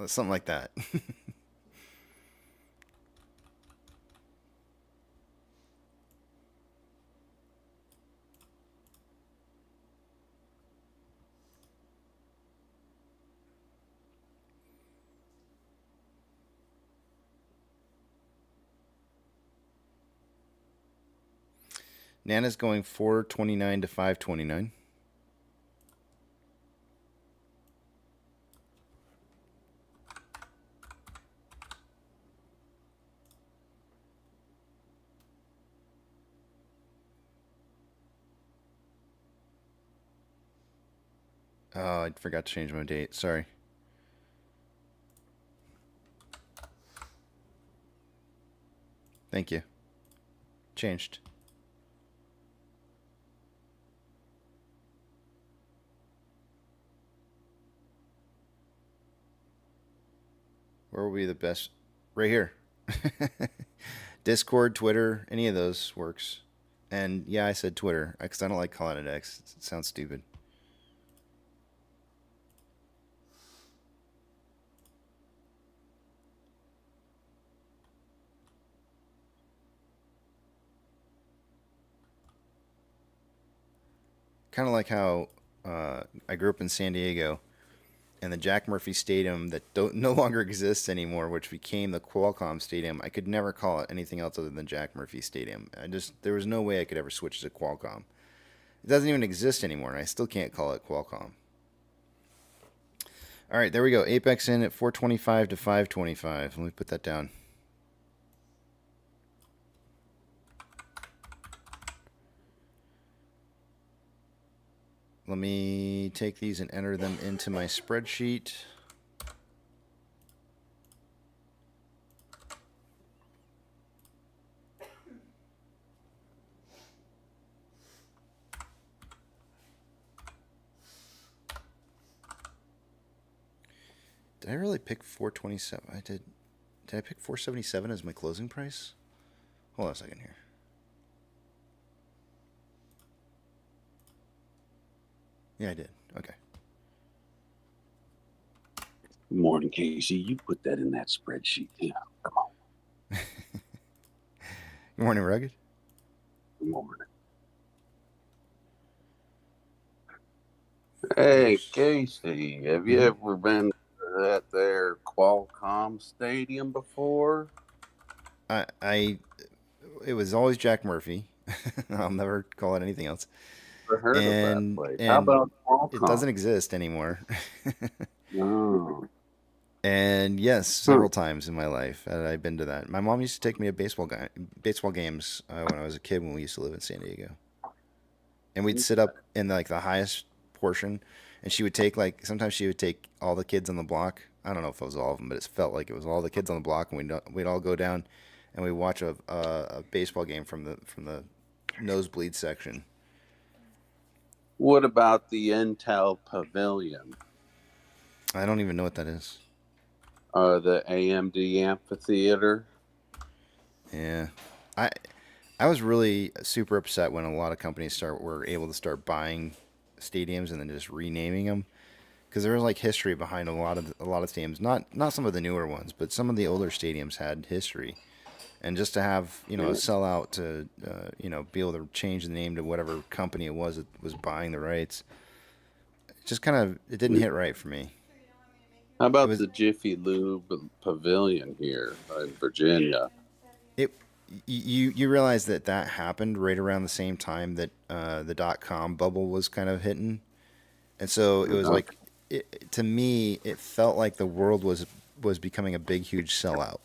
Something like that. Nana's going 429 to 529. Oh, I forgot to change my date. Sorry. Thank you. Changed. Where will be the best? Right here. Discord, Twitter, any of those works. And yeah, I said Twitter because I don't like calling it X. It sounds stupid. Kind of like how I grew up in San Diego, and the Jack Murphy Stadium that no longer exists anymore, which became the Qualcomm Stadium. I could never call it anything else other than Jack Murphy Stadium. There was no way I could ever switch to Qualcomm. It doesn't even exist anymore, and I still can't call it Qualcomm. All right, there we go. Apex in at 425 to 525. Let me put that down. Let me take these and enter them into my spreadsheet. Did I really pick 427? I did. Did I pick 477 as my closing price? Hold on a second here. Yeah, I did. Okay. Good morning, Casey. You put that in that spreadsheet. Yeah, come on. Good morning, Rugged. Good morning. Hey, Casey, have you ever been to that there Qualcomm Stadium before? It was always Jack Murphy. I'll never call it anything else. Never heard of that place. How And about Qualcomm? it doesn't exist anymore. No. And yes, several times in my life I've been to that. My mom used to take me to baseball games when I was a kid when we used to live in San Diego. And we'd sit up in like the highest portion, and she would take sometimes she would take all the kids on the block. I don't know if it was all of them, but it felt like it was all the kids on the block, and we'd all go down and we'd watch a baseball game from the nosebleed section. What about the Intel Pavilion? I don't even know what that is. The AMD Amphitheater? Yeah. I was really super upset when a lot of companies were able to start buying stadiums and then just renaming them, because there was like history behind a lot of stadiums. Not some of the newer ones, but some of the older stadiums had history. And just to have a sellout to be able to change the name to whatever company it was that was buying the rights, it didn't hit right for me. How about the Jiffy Lube Pavilion here in Virginia? You realize that happened right around the same time that the .com bubble was kind of hitting, and so it was like, to me, it felt like the world was becoming a big, huge sellout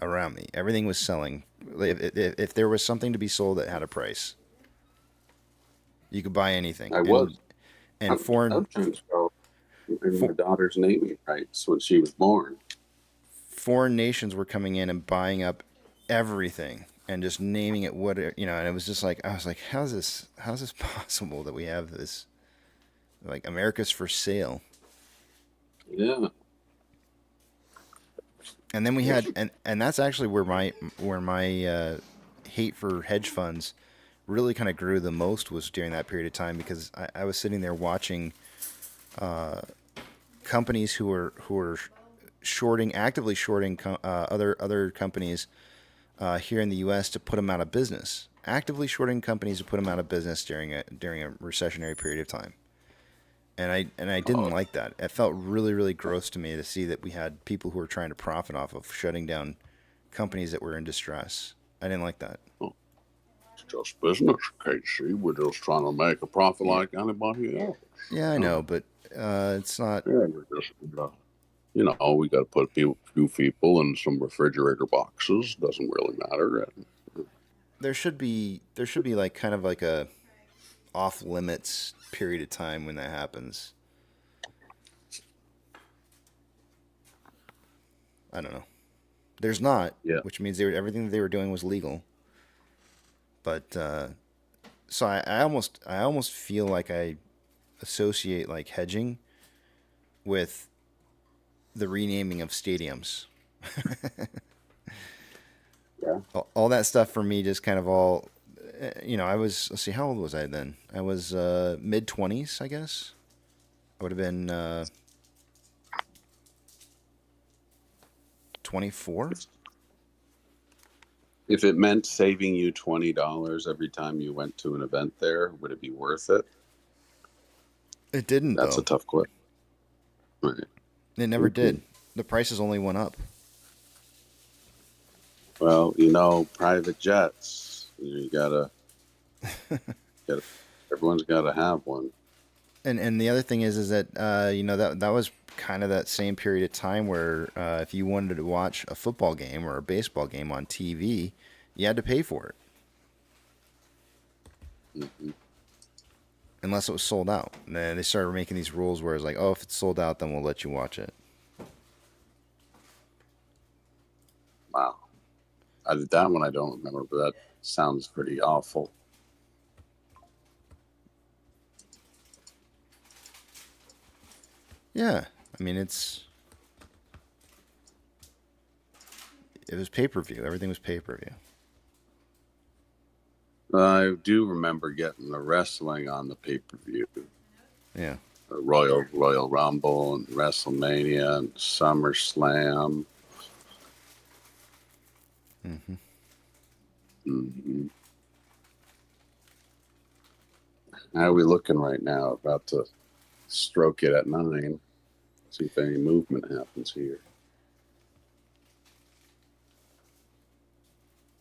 around me. Everything was selling. If there was something to be sold that had a price, you could buy anything. And foreign. My daughter's naming rights when she was born. Foreign nations were coming in and buying up everything and just naming it and it was just like, I was like, how's this possible that we have this, like, America's for sale? Yeah. And then we had, and that's actually where my hate for hedge funds really kind of grew the most, was during that period of time, because I was sitting there watching companies who are actively shorting other companies here in the U.S. to put them out of business. Actively shorting companies to put them out of business during a recessionary period of time. And I didn't like that. It felt really, really gross to me to see that we had people who were trying to profit off of shutting down companies that were in distress. I didn't like that. It's just business, Casey. We're just trying to make a profit like anybody else. Yeah, I know, but it's not. Yeah, we're just, we got to put a few people in some refrigerator boxes. Doesn't really matter. There should be like kind of like a off limits period of time when that happens. I don't know. There's not, which means everything that they were doing was legal. But so I almost feel like I associate like hedging with the renaming of stadiums. Yeah. All that stuff for me just kind of all, let's see, how old was I then? I was mid-20s, I guess. I would have been 24. If it meant saving you $20 every time you went to an event there, would it be worth it? It didn't, That's though. a tough question. Right. It never did. The prices only went up. Well, private jets, you gotta everyone's gotta have one. And the other thing is that that was kind of that same period of time where if you wanted to watch a football game or a baseball game on TV, you had to pay for it. Mm-hmm. Unless it was sold out. And then they started making these rules where it's like, oh, if it's sold out, then we'll let you watch it. Wow. That one I don't remember, but that sounds pretty awful. Yeah. I mean, it was pay-per-view. Everything was pay-per-view. I do remember getting the wrestling on the pay-per-view. Yeah. Royal Rumble and WrestleMania and SummerSlam. Mm-hmm. Mm-hmm. How are we looking right now? About to stroke it at 9. See if any movement happens here.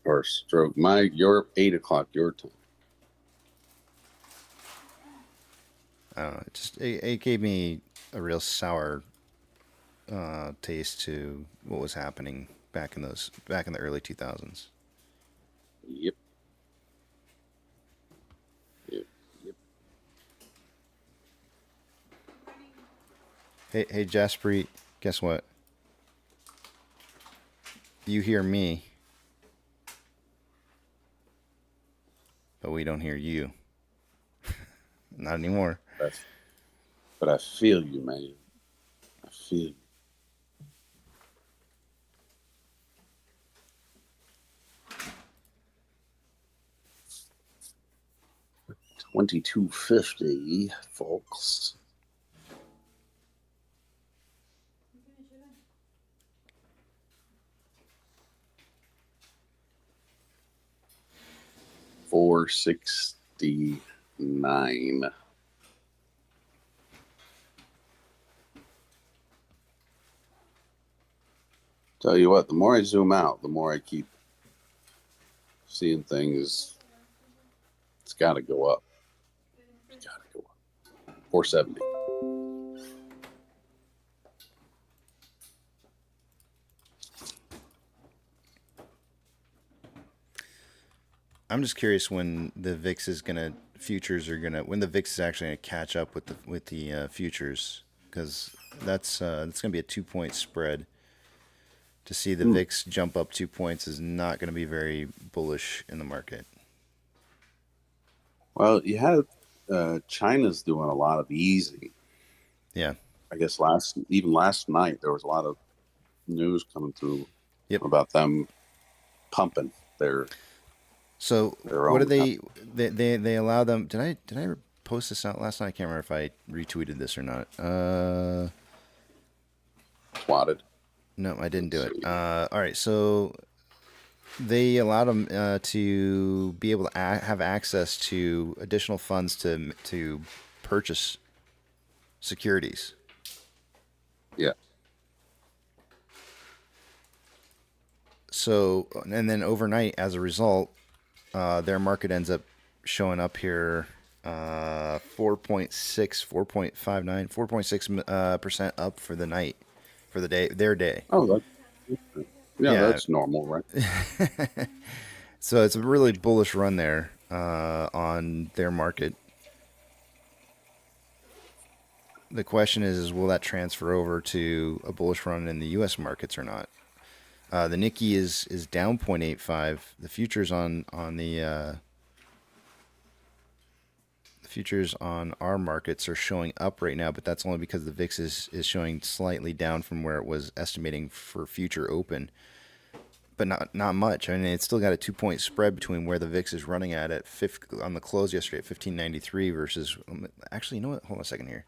Or stroke your 8 o'clock your time. I don't know. It gave me a real sour taste to what was happening back in the early 2000s. Yep. Hey Jaspreet, guess what? You hear me, but we don't hear you. Not anymore. But I feel you, man. I feel you. $22.50, folks. $4.69. Tell you what, the more I zoom out, the more I keep seeing things. It's got to go up. It's got to go up. 470. I'm just curious when the VIX is when the VIX is actually gonna catch up with the futures, because that's gonna be a 2-point spread. To see the VIX jump up 2 points is not gonna be very bullish in the market. Well, you had China's doing a lot of easing. Yeah. I guess last night there was a lot of news coming through about them pumping their. So what did they allow them? Did I post this out last night? I can't remember if I retweeted this or not. swatted. No, I didn't do it. All right, so they allowed them to be able to have access to additional funds to purchase securities. Yeah. So, and then overnight, as a result, their market ends up showing up here 4.6, 4.59, 4.6% up for the night, for the day, their day. Oh, yeah, Yeah. that's normal, right? So it's a really bullish run there on their market. The question is will that transfer over to a bullish run in the U.S. markets or not? The Nikkei is down 0.85. The futures on the futures on our markets are showing up right now, but that's only because the VIX is showing slightly down from where it was estimating for future open. But not much. I mean, it's still got a 2-point spread between where the VIX is running at on the close yesterday at 1593 versus. Actually, you know what? Hold on a second here.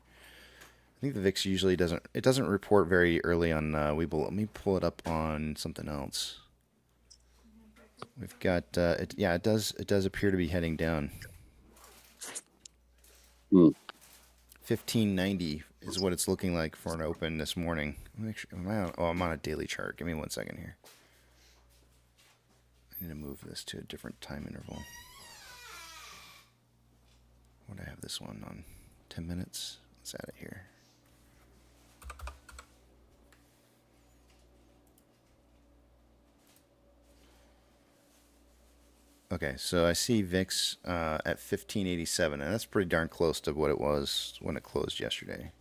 I think the VIX usually doesn't report very early on Webull. Let me pull it up on something else. We've got it does appear to be heading down. 1590 is what it's looking like for an open this morning. Make sure, I'm on a daily chart. Give me 1 second here. I need to move this to a different time interval. What do I have this one on? 10 minutes? Let's add it here. Okay, so I see VIX at 1587, and that's pretty darn close to what it was when it closed yesterday.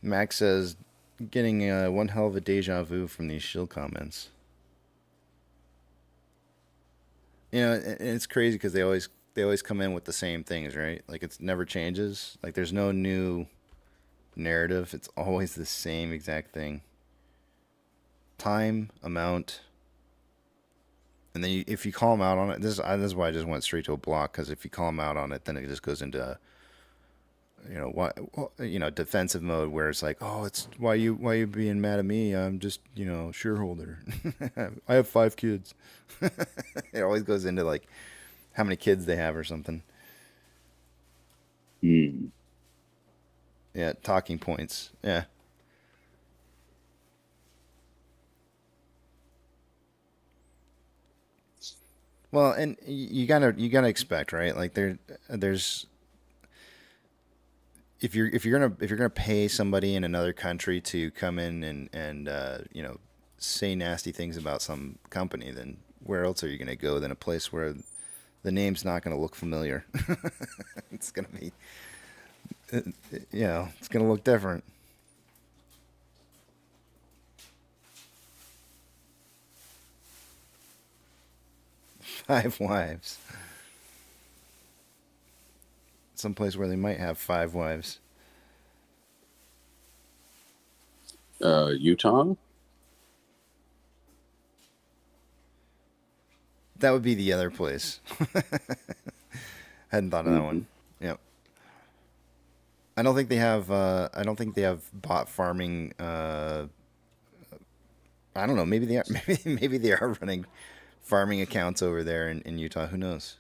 Max says, getting one hell of a deja vu from these shield comments. You know, and it's crazy because they always come in with the same things, right? Like it never changes. Like there's no new narrative. It's always the same exact thing. Time, amount, and then if you call them out on it, this is why I just went straight to a block, because if you call them out on it, then it just goes into defensive mode where it's like, oh, it's why you being mad at me? I'm just shareholder. I have 5 kids. It always goes into like how many kids they have or something. Yeah, talking points. Yeah. Well, and you gotta expect, right? Like there's if you're gonna pay somebody in another country to come in and say nasty things about some company, then where else are you gonna go than a place where the name's not gonna look familiar? It's gonna be, it's gonna look different. Five wives. Someplace where they might have 5 wives. Utah? That would be the other place. Hadn't thought of that one. Yep. I don't think they have bot farming. I don't know. Maybe they are. Maybe they are running farming accounts over there in Utah. Who knows?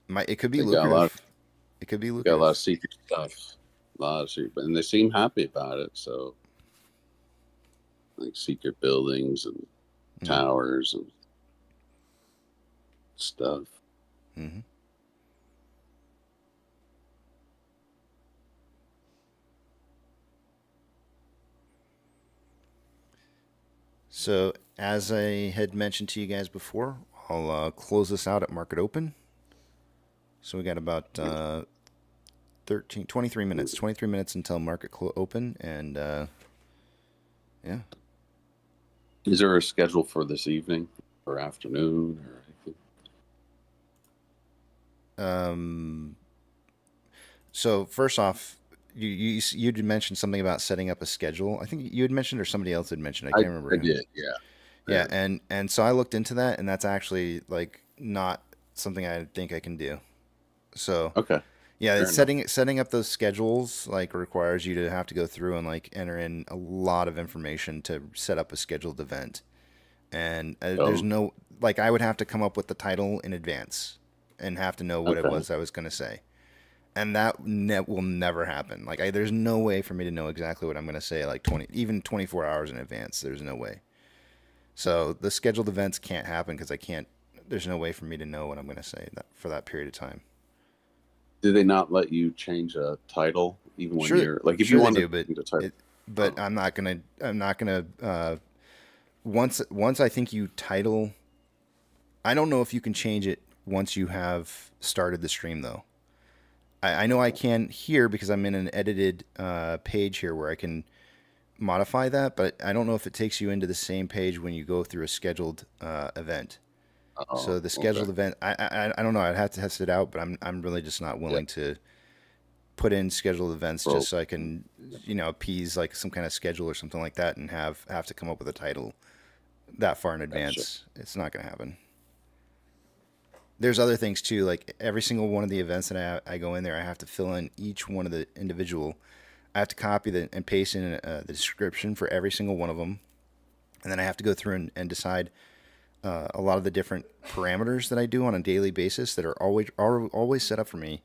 It could be lucrative. It could be lucrative. Got a lot of secret stuff. And they seem happy about it. So, like secret buildings and towers and stuff. Mm-hmm. So, as I had mentioned to you guys before, I'll close this out at market open. So we got about 23 minutes. 23 minutes until market open, and yeah. Is there a schedule for this evening or afternoon or anything? So first off, you'd mentioned something about setting up a schedule. I think you had mentioned, or somebody else had mentioned. I can't remember. I did, yeah. Yeah, and so I looked into that, and that's actually like not something I think I can do. So Okay. yeah, Fair it's setting up those schedules like requires you to have to go through and like enter in a lot of information to set up a scheduled event. And there's no, like, I would have to come up with the title in advance and have to know what it was I was going to say. And that will never happen. Like, there's no way for me to know exactly what I'm going to say, like even 24 hours in advance. There's no way. So the scheduled events can't happen because there's no way for me to know what I'm going to say for that period of time. Do they not let you change a title even when you're like, if sure you want to to do, change a title? but I'm not gonna. Once I think you title, I don't know if you can change it once you have started the stream though. I know I can here because I'm in an edited page here where I can modify that, but I don't know if it takes you into the same page when you go through a scheduled event. So the scheduled event, I don't know. I'd have to test it out, but I'm really just not willing to put in scheduled events just so I can, appease like some kind of schedule or something like that and have to come up with a title that far in advance. It's not going to happen. There's other things too, like every single one of the events that I go in there, I have to fill in each one of the individual. I have to copy and paste in the description for every single one of them. And then I have to go through and decide a lot of the different parameters that I do on a daily basis that are always set up for me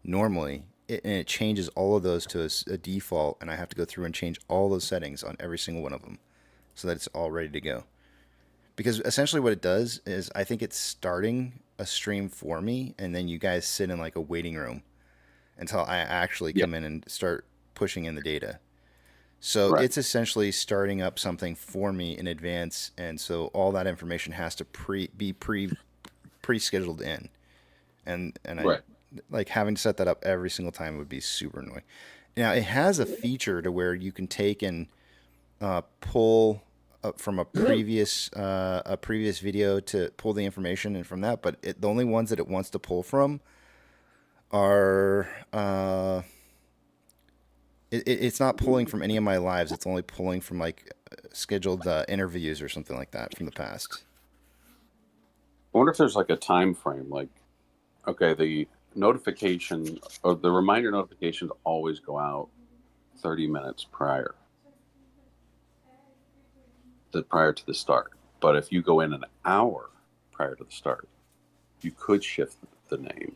normally. And it changes all of those to a default, and I have to go through and change all those settings on every single one of them so that it's all ready to go. Because essentially what it does is I think it's starting a stream for me, and then you guys sit in like a waiting room until I actually come in and start pushing in the data. So it's essentially starting up something for me in advance, and so all that information has to be pre-scheduled in, and I like having to set that up every single time would be super annoying. Now it has a feature to where you can take and pull from a previous video to pull the information and from that, but the only ones that it wants to pull from are it's not pulling from any of my lives. It's only pulling from like scheduled interviews or something like that from the past. I wonder if there's like a time frame, like, okay, the notification or the reminder notifications always go out 30 minutes prior to the start. But if you go in an hour prior to the start, you could shift the name.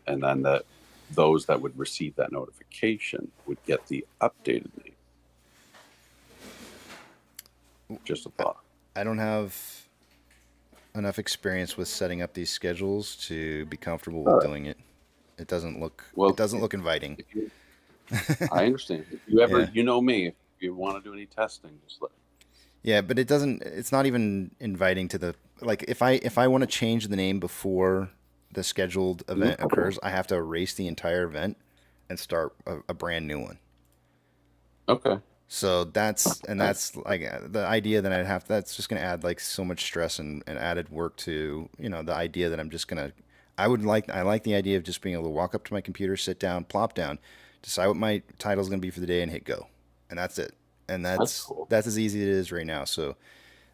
And then those that would receive that notification would get the updated name. Just a thought. I don't have enough experience with setting up these schedules to be comfortable with doing it. It doesn't look inviting. I understand. If you ever, you know me, if you want to do any testing, just let me. Yeah, but it's not even inviting to the, like, if I want to change the name before the scheduled event occurs, I have to erase the entire event and start a brand new one. Okay. So that's like the idea that that's just going to add like so much stress and added work to, the idea that I'm just going to, I like the idea of just being able to walk up to my computer, sit down, plop down, decide what my title is going to be for the day and hit go. And that's it. And that's cool. That's as easy as it is right now. So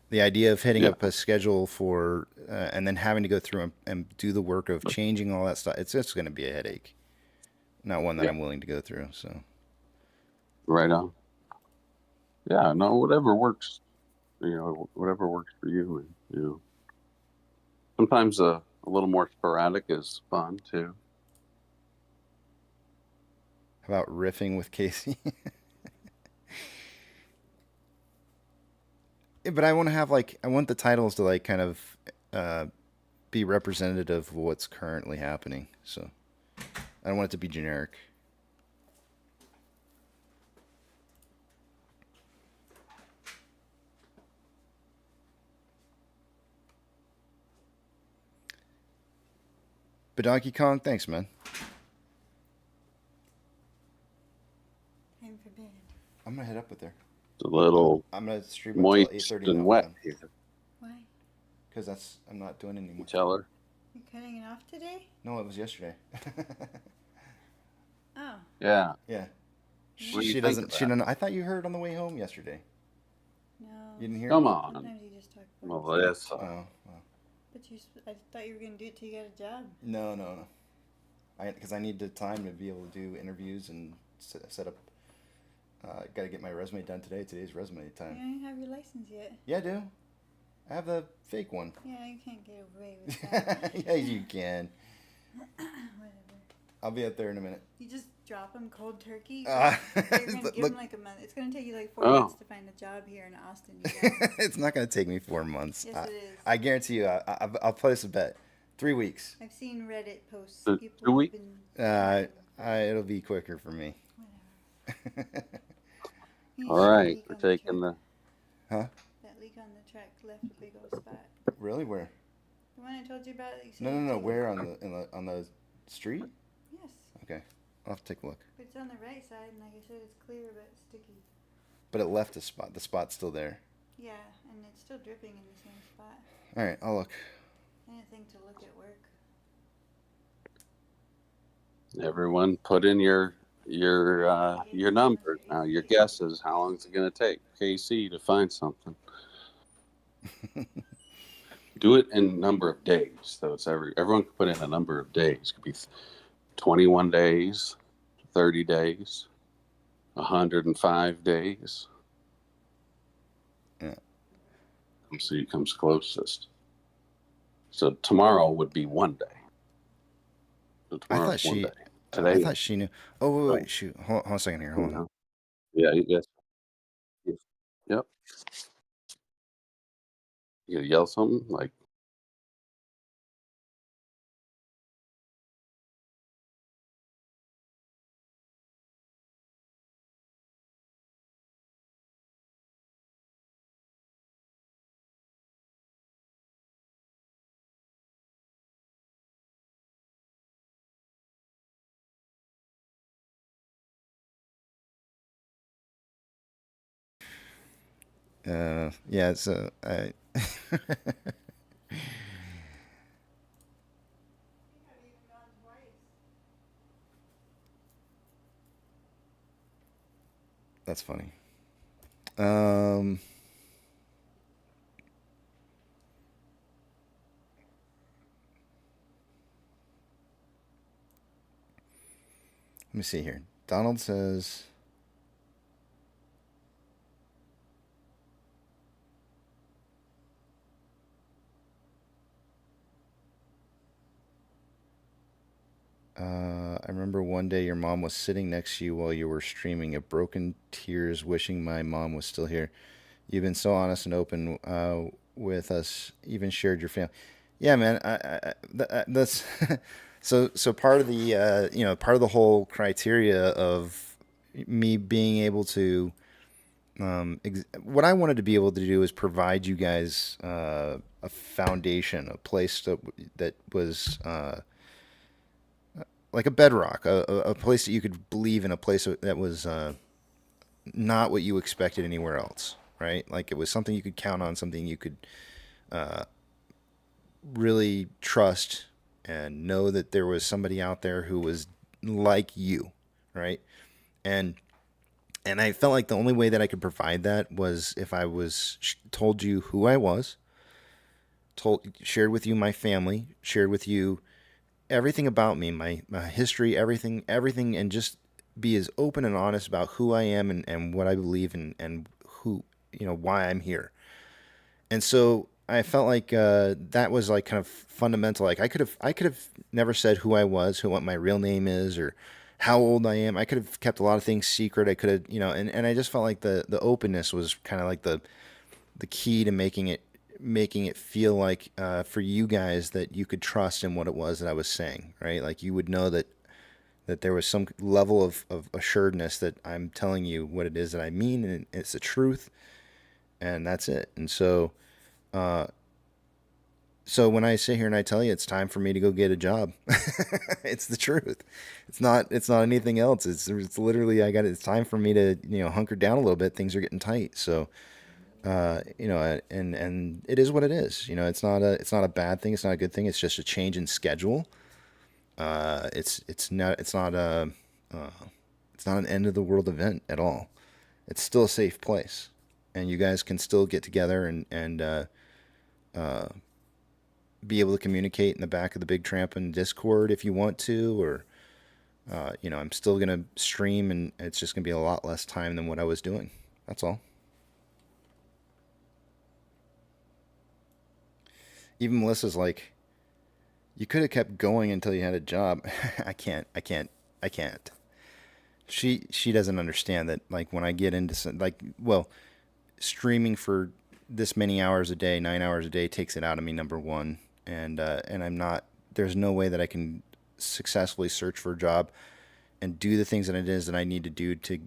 the idea of hitting up a schedule for, and then having to go through and do the work of changing all that stuff, it's just going to be a headache. Not one that I'm willing to go through. So. Right on. Yeah, no, whatever works, whatever works for you. And, sometimes a little more sporadic is fun too. How about riffing with Casey? But I want to have I want the titles to kind of be representative of what's currently happening. So I don't want it to be generic. But Donkey Kong, thanks, man. there. It's a little I'm gonna stream until moist 8:30 and now. wet here. Why? Because I'm not doing it You anymore. tell her. You're cutting it off today? No, it was yesterday. Oh. Yeah. Yeah. What do you She think doesn't. of She that? don't know. I thought you heard on the way home yesterday. No. You didn't hear? Come on. Sometimes you just talk about Well, it. that's Oh, well. But I thought you were going to do it till you got a job. No. Because I need the time to be able to do interviews and set up. Got to get my resume done today. Today's resume You time. don't even have your license yet. Yeah, I do. I have the fake one. Yeah, you can't get away with that. Yeah, you can. Whatever. I'll be up there in a minute. You just drop them cold turkey. Ah, You're going to give look. them like a month. It's going to take you like 4 Oh. months to find a job here in Austin. You know? It's not going to take me 4 months. Yes, it is. I guarantee you. I'll place a bet. 3 weeks. I've seen Reddit posts. 2 People have weeks? been. It'll be quicker for me. Whatever. You All see that right. leak We're on taking truck? the. Huh? That leak on the track left a big old spot. Really? Where? The one I told you about. That you said No. you took- Where on the street? Yes, Okay, I'll have to take a look. but it's on the right side, and like I said, it's clear but it's sticky. But it left a spot. The spot's still there. Yeah, and it's still dripping in the same spot. All right, I'll look. I didn't think to look at work. Everyone, put in your numbers now. Your guesses. How long is it going to take KC to find something? Do it in number of days. So it's everyone can put in a number of days. It could be 21 days, 30 days, 105 days. Yeah. Let's see who comes closest. So tomorrow would be 1 day. So tomorrow's 1 day. Today. I thought she knew. Oh, wait. Shoot. Hold on a second here. Hold on. Yeah, you guess. Yep. You gonna yell something like? Yeah. So I. That's funny. Let me see here. Donald says. I remember one day your mom was sitting next to you while you were streaming at broken tears, wishing my mom was still here. You've been so honest and open with us, even shared your family. Yeah, man. That's so part of the part of the whole criteria of me being able to what I wanted to be able to do is provide you guys a foundation, a place that was like a bedrock, a place that you could believe in, a place that was not what you expected anywhere else, right? Like it was something you could count on, something you could really trust and know that there was somebody out there who was like you, right? And I felt like the only way that I could provide that was if I was told you who I was, shared with you my family, shared with you everything about me, my history, everything, and just be as open and honest about who I am and what I believe and who, why I'm here. And so I felt like that was like kind of fundamental. Like I could have never said who I was, what my real name is, or how old I am. I could have kept a lot of things secret. I could have, and I just felt like the openness was kind of like the key to making it feel like for you guys that you could trust in what it was that I was saying, right? Like you would know that there was some level of assuredness that I'm telling you what it is that I mean, and it's the truth, and that's it. And so So when I sit here and I tell you it's time for me to go get a job, it's the truth. It's not anything else. It's literally I got it's time for me to, hunker down a little bit. Things are getting tight. So, and it is what it is. It's not a bad thing. It's not a good thing. It's just a change in schedule. It's not an end of the world event at all. It's still a safe place, and you guys can still get together and be able to communicate in the back of the Big Tramp and Discord if you want to, or I'm still gonna stream, and it's just gonna be a lot less time than what I was doing. That's all. Even Melissa's like, you could have kept going until you had a job. I can't. She doesn't understand that, like, when I get into streaming for this many hours a day, 9 hours a day, takes it out of me, number one, and I'm not. There's no way that I can successfully search for a job and do the things that it is that I need to do to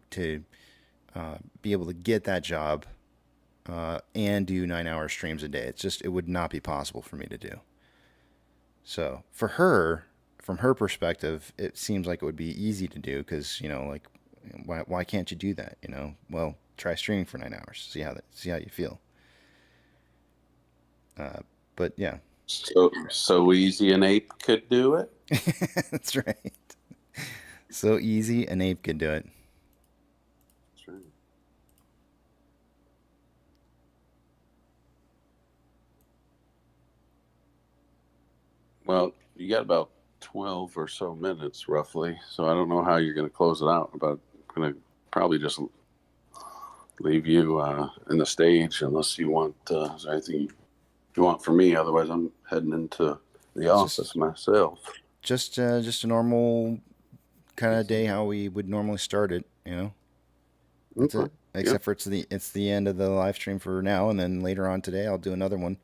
be able to get that job and do 9 hour streams a day. It would not be possible for me to do. So for her, from her perspective, it seems like it would be easy to do because, like, why can't you do that? Well, try streaming for 9 hours. See how you feel. But yeah. So easy an ape could do it. That's right. So easy an ape could do it. That's right. Well, you got about 12 or so minutes roughly, so I don't know how you're going to close it out, but I'm going to probably just leave you in the stage unless you want, is there anything you want from me? Otherwise, I'm heading into the office myself. Just a normal kind of day, how we would normally start it, That's Okay. it. Except for it's the end of the live stream for now, and then later on today I'll do another one.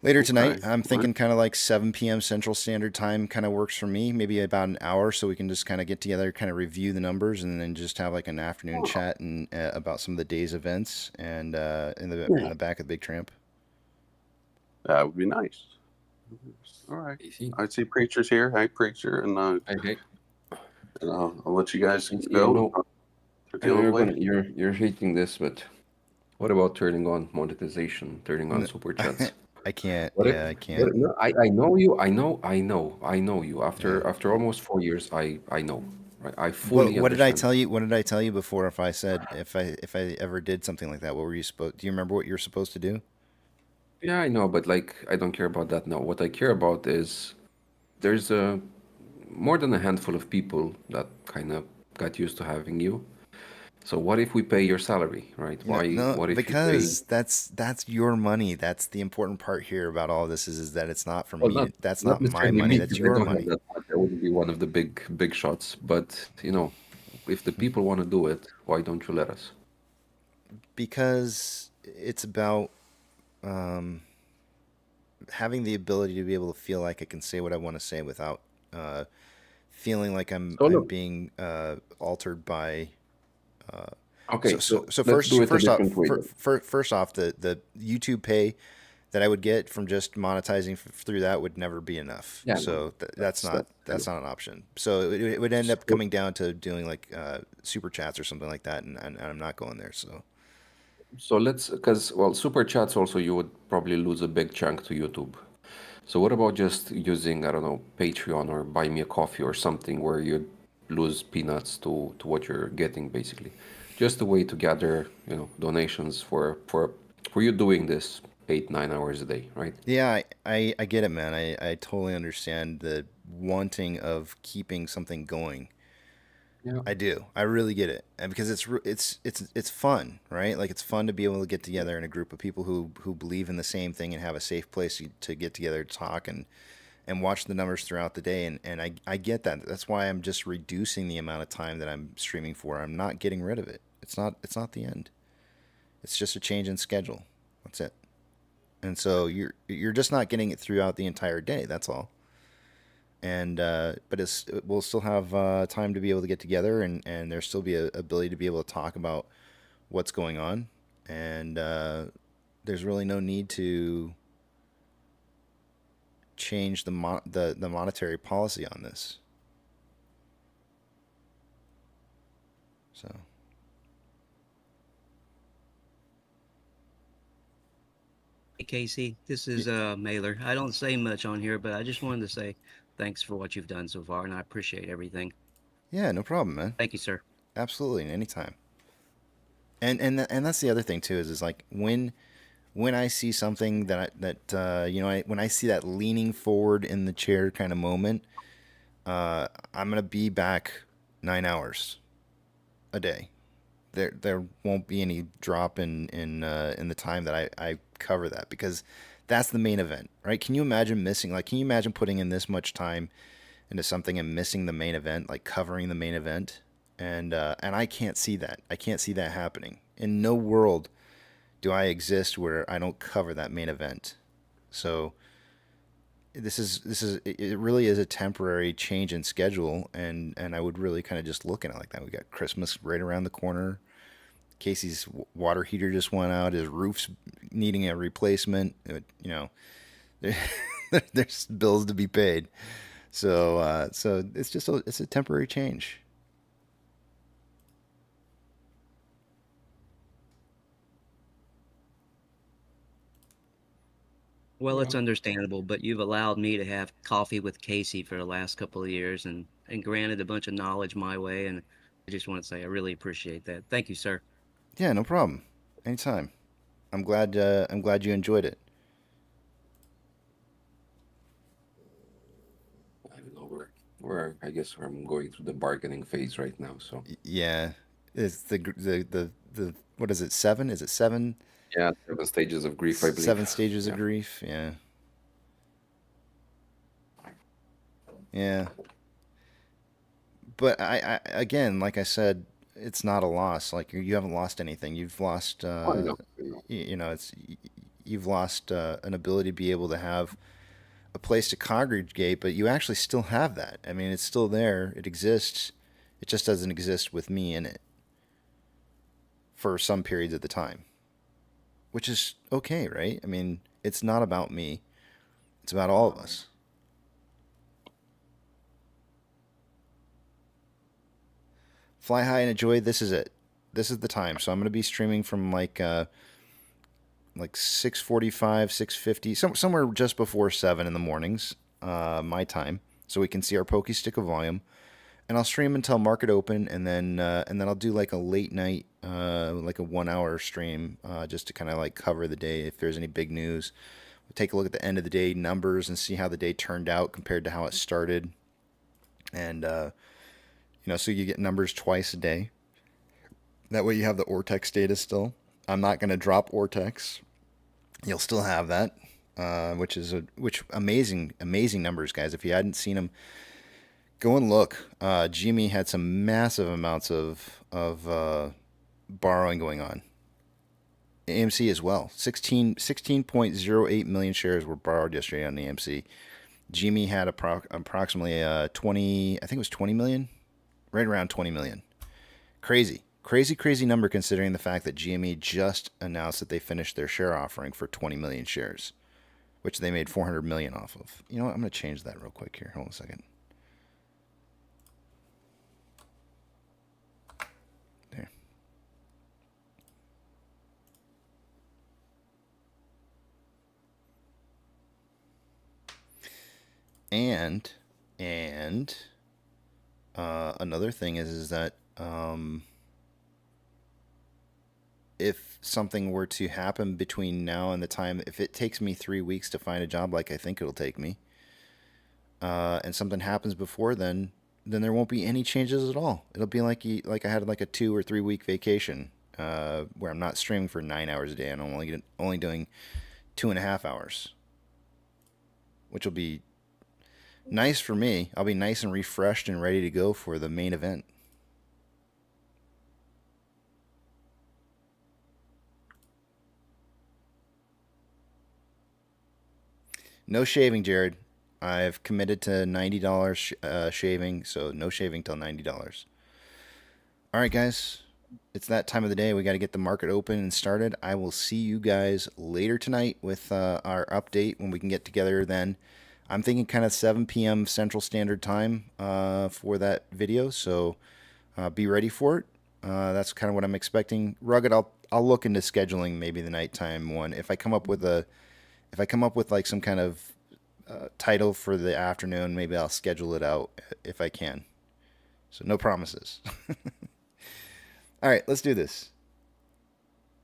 Later tonight, I'm thinking kind of like 7 p.m. Central Standard Time kind of works for me. Maybe about an hour, so we can just kind of get together, kind of review the numbers, and then just have like an afternoon chat and about some of the day's events and in the back of the Big Tramp. That would be nice. All right. Easy. I see Preacher's here. Hi, Preacher, and Okay. I'll let you guys You go. know, I know you're hating this, but what about turning on monetization, turning on super chats? I can't. What if- I can't. No, I know you. I know you. After almost 4 years, I know. Right? I fully What did I understand. tell you? What did I tell you before? If I ever did something like that, what were you supposed? Do you remember what you're supposed to do? Yeah, I know, but like I don't care about that now. What I care about is there's more than a handful of people that kind of got used to having you. So what if we pay your salary, right? No, What if you because that's your money. That's the important part here about all this is that it's not for Well, me. That's not not my necessarily money. me, That's because I your don't have money. that much. I wouldn't be one of the big shots. But if the people want to do it, why don't you let us? Because it's about having the ability to be able to feel like I can say what I want to say without feeling like I'm look- being altered by. Okay, So let's first do it a first off, different way then. first off, the YouTube pay that I would get from just monetizing through that would never be enough. Yeah, So that's not that's an option. So it would end up coming down to doing like super chats or something like that, and I'm not going there. So Because super chats also you would probably lose a big chunk to YouTube. So what about just using, I don't know, Patreon or Buy Me a Coffee or something where you lose peanuts to what you're getting basically. Just a way to gather, donations for you doing this 8-9 hours a day, right? yeah, I get it, man. I totally understand the wanting of keeping something going. Yeah. I do. I really get it, and because it's fun, right? Like it's fun to be able to get together in a group of people who believe in the same thing and have a safe place to get together, talk, and watch the numbers throughout the day. And I get that. That's why I'm just reducing the amount of time that I'm streaming for. I'm not getting rid of it. It's not the end. It's just a change in schedule. That's it. And so you're just not getting it throughout the entire day. That's all. And but we'll still have time to be able to get together, and there'll still be a ability to be able to talk about what's going on. And there's really no need to change the monetary policy on this. So. Hey, Casey, this is Mailer. I don't say much on here, but I just wanted to say thanks for what you've done so far, and I appreciate everything. Yeah, no problem, man. Thank you, sir. Absolutely, anytime. And that's the other thing too is like when I see something when I see that leaning forward in the chair kind of moment, I'm gonna be back 9 hours a day. There won't be any drop in the time that I cover that, because that's the main event, right? Can you imagine putting in this much time into something and missing the main event, like covering the main event? And I can't see that. I can't see that happening. In no world do I exist where I don't cover that main event. So it really is a temporary change in schedule, and I would really kind of just look at it like that. We got Christmas right around the corner. Casey's water heater just went out. His roof's needing a replacement. There's bills to be paid. So it's just it's a temporary change. Well, it's understandable, but you've allowed me to have coffee with Casey for the last couple of years and granted a bunch of knowledge my way, and I just want to say I really appreciate that. Thank you, sir. Yeah, no problem. Anytime. I'm glad you enjoyed it. I don't know where I guess I'm going through the bargaining phase right now. So Yeah, it's the what is it? 7? Is it 7? yeah, 7 stages of grief, I believe. 7 stages of Yeah. grief. Yeah. Yeah. But I again, like I said, it's not a loss. Like you haven't lost anything. You've lost, Oh, I know. I know. you've lost an ability to be able to have a place to congregate, but you actually still have that. I mean, it's still there. It exists. It just doesn't exist with me in it for some periods of the time, which is okay, right? I mean, it's not about me. It's about all of us. Fly high and enjoy. This is it. This is the time. So I'm going to be streaming from like 6:45, 6:50, somewhere just before 7 in the mornings, my time, so we can see our pokey stick of volume. And I'll stream until market open, and then I'll do like a late night, like a 1 hour stream, just to kind of like cover the day if there's any big news. We'll take a look at the end of the day numbers and see how the day turned out compared to how it started, and so you get numbers twice a day. That way you have the Ortex data still. I'm not going to drop Ortex. You'll still have that, which amazing numbers, guys. If you hadn't seen them, go and look. GME had some massive amounts of borrowing going on. AMC as well. 16.08 million shares were borrowed yesterday on the AMC. GME had approximately 20, I think it was 20 million, right around 20 million. Crazy number considering the fact that GME just announced that they finished their share offering for 20 million shares, which they made 400 million off of. You know what? I'm going to change that real quick here. Hold on a second. There. And another thing is that if something were to happen between now and the time, if it takes me 3 weeks to find a job, like I think it'll take me, and something happens before then there won't be any changes at all. It'll be like I had like a 2 or 3 week vacation, where I'm not streaming for 9 hours a day and I'm only doing 2.5 hours, which will be nice for me. I'll be nice and refreshed and ready to go for the main event. No shaving, Jared. I've committed to $90 shaving, so no shaving till $90. All right, guys. It's that time of the day. We got to get the market open and started. I will see you guys later tonight with our update when we can get together then. I'm thinking kind of 7 p.m. Central Standard Time for that video, so be ready for it. That's kind of what I'm expecting. Rugged, I'll look into scheduling maybe the nighttime one. If I come up with like some kind of title for the afternoon, maybe I'll schedule it out if I can. So no promises. All right, let's do this.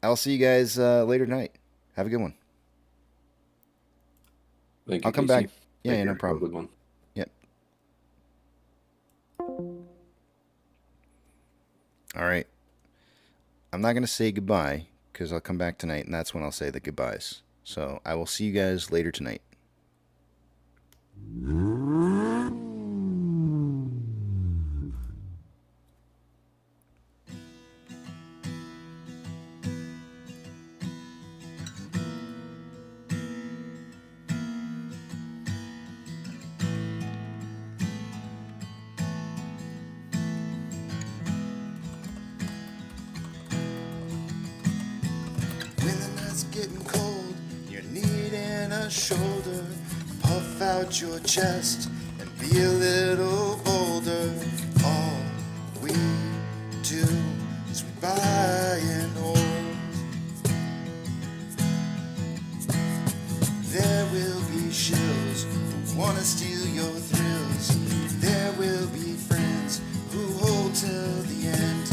I'll see you guys later tonight. Have a good one. Thank you, I'll come Casey. back. Yeah, Thank no you. Have a problem. good one. Yep. All right. I'm not going to say goodbye because I'll come back tonight, and that's when I'll say the goodbyes. So I will see you guys later tonight. When the night's getting cold, you're needing a shoulder. Puff out your chest and be a little bolder. All we do is we buy and hold. There will be shills who wanna steal your thrills. There will be friends who hold till the end.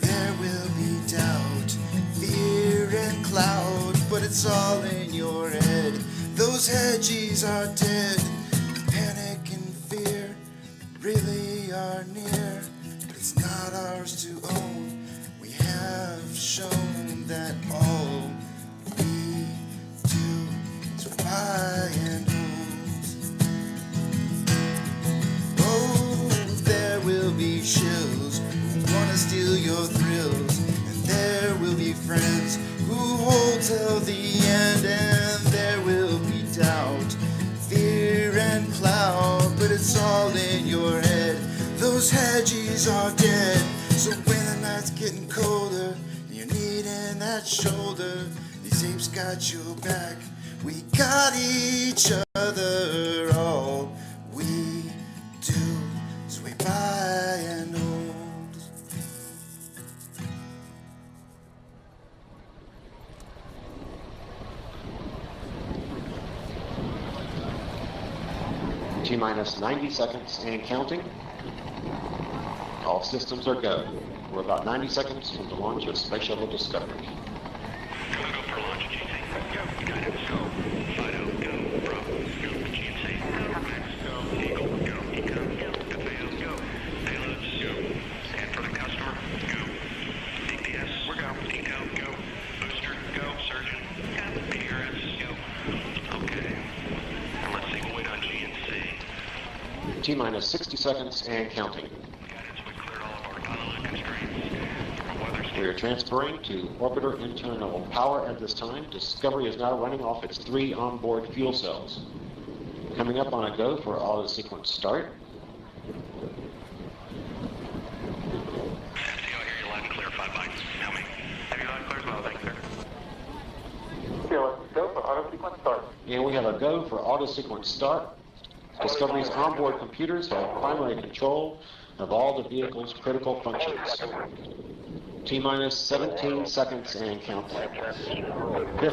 There will be doubt, fear and cloud, but it's all in your head. Those hedges are dead. Panic and fear really are near, but it's not ours to own. We have shown that all we do is buy and hold. Oh, there will be shills who wanna steal your thrills, and there will be friends who hold till the end, and there will be doubt, fear and cloud, but it's all in your head. Those hedges are dead. So when the night's getting colder, you're needing that shoulder. These apes got your back. We got each other. All we do is we buy and hold. T-minus 90 seconds and counting. All systems are go. We're about 90 seconds from the launch of Space Shuttle Discovery. Go for launch, GC. Go. Guidance, go. Fido, go. From scoop, GMC. Max, go. Eagle, go. Ecom, go. FAO, go. Payloads, go. Scan for the customer, go. DPS, we're go. Eco, go. Booster, go. Surgeon, go. PRS, go. Okay. And let's see what we done, GMC. T-minus 60 seconds and counting. Guidance, we cleared all of our autoload constraints. From a weather We are transferring to orbiter internal power at this time. Discovery is now running off its 3 onboard fuel cells. Coming up on a go for auto sequence start. MCO, I hear you loud and clear. 5 bytes. Tell me. Have you loud and clear as well? Thanks, sir. Okay, let's go for auto sequence start. And we have a go for auto sequence start. Discovery's onboard computers have primary control of all the vehicle's critical functions. T-minus 17 seconds and counting. 15, 12,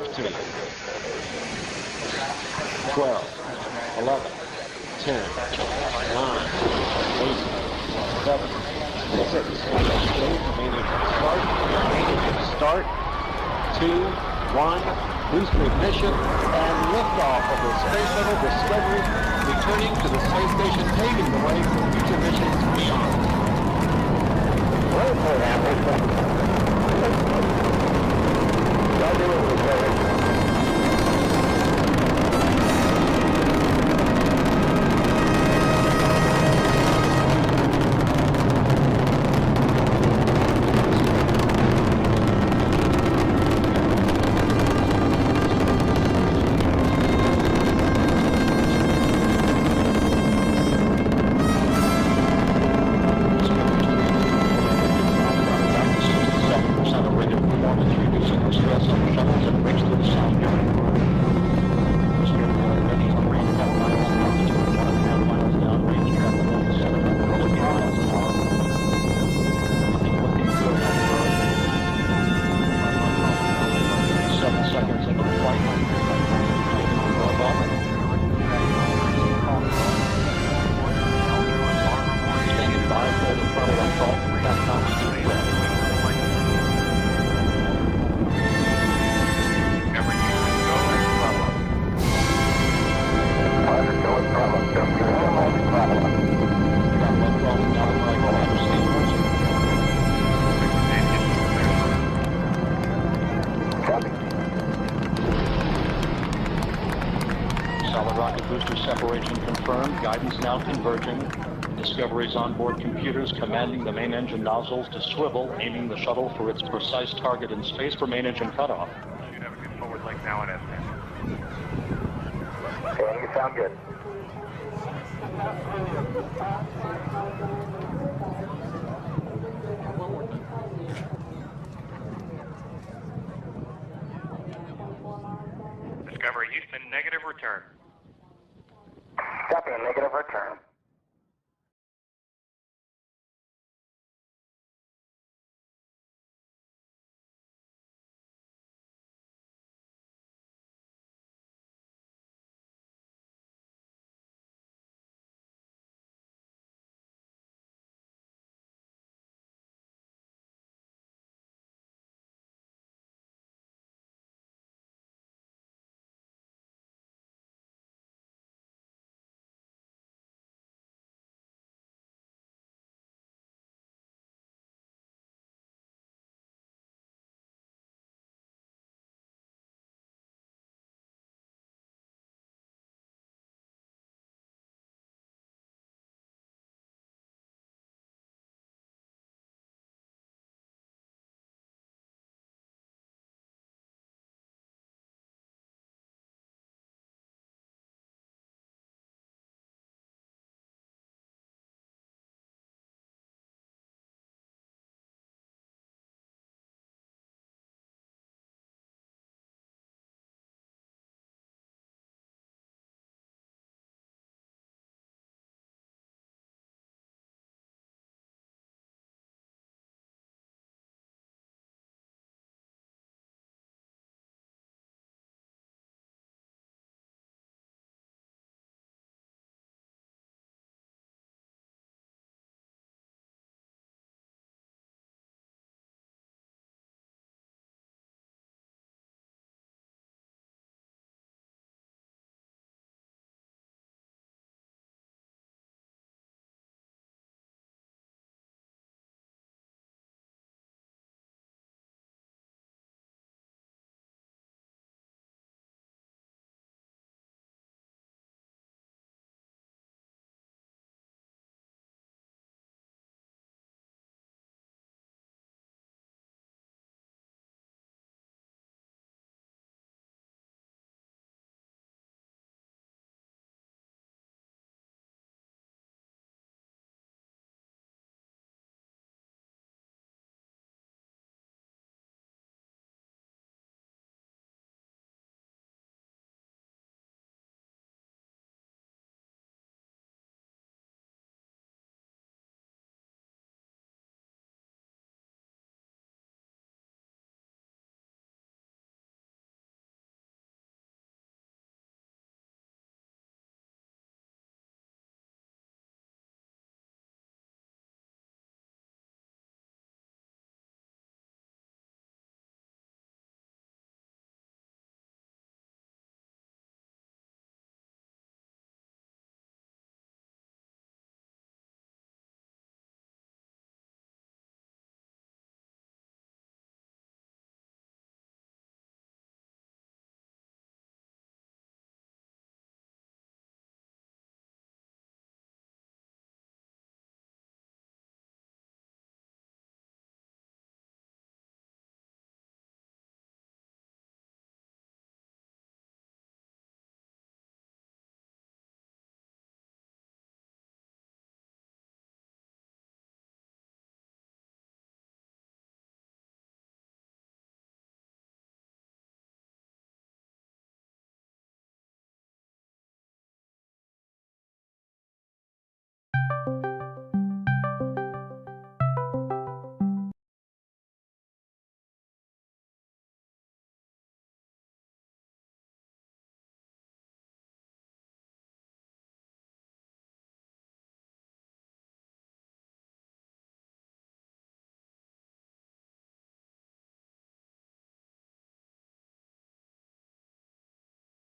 11, 10, 9, 8, 7, 6, start, 2, 1, booster ignition, and liftoff of the Space Shuttle Discovery, returning to the space station, paving the way for future missions beyond. Of rated performance, reducing the stress on the shuttles and brings to the Solid rocket booster separation confirmed. Guidance now converging. Discovery's onboard computers commanding the main engine nozzles to swivel, aiming the shuttle for its precise target in space for main engine cutoff. Should have a good forward leg now at S10. Okay, you sound good. Discovery Houston, negative return. Copy, a negative return.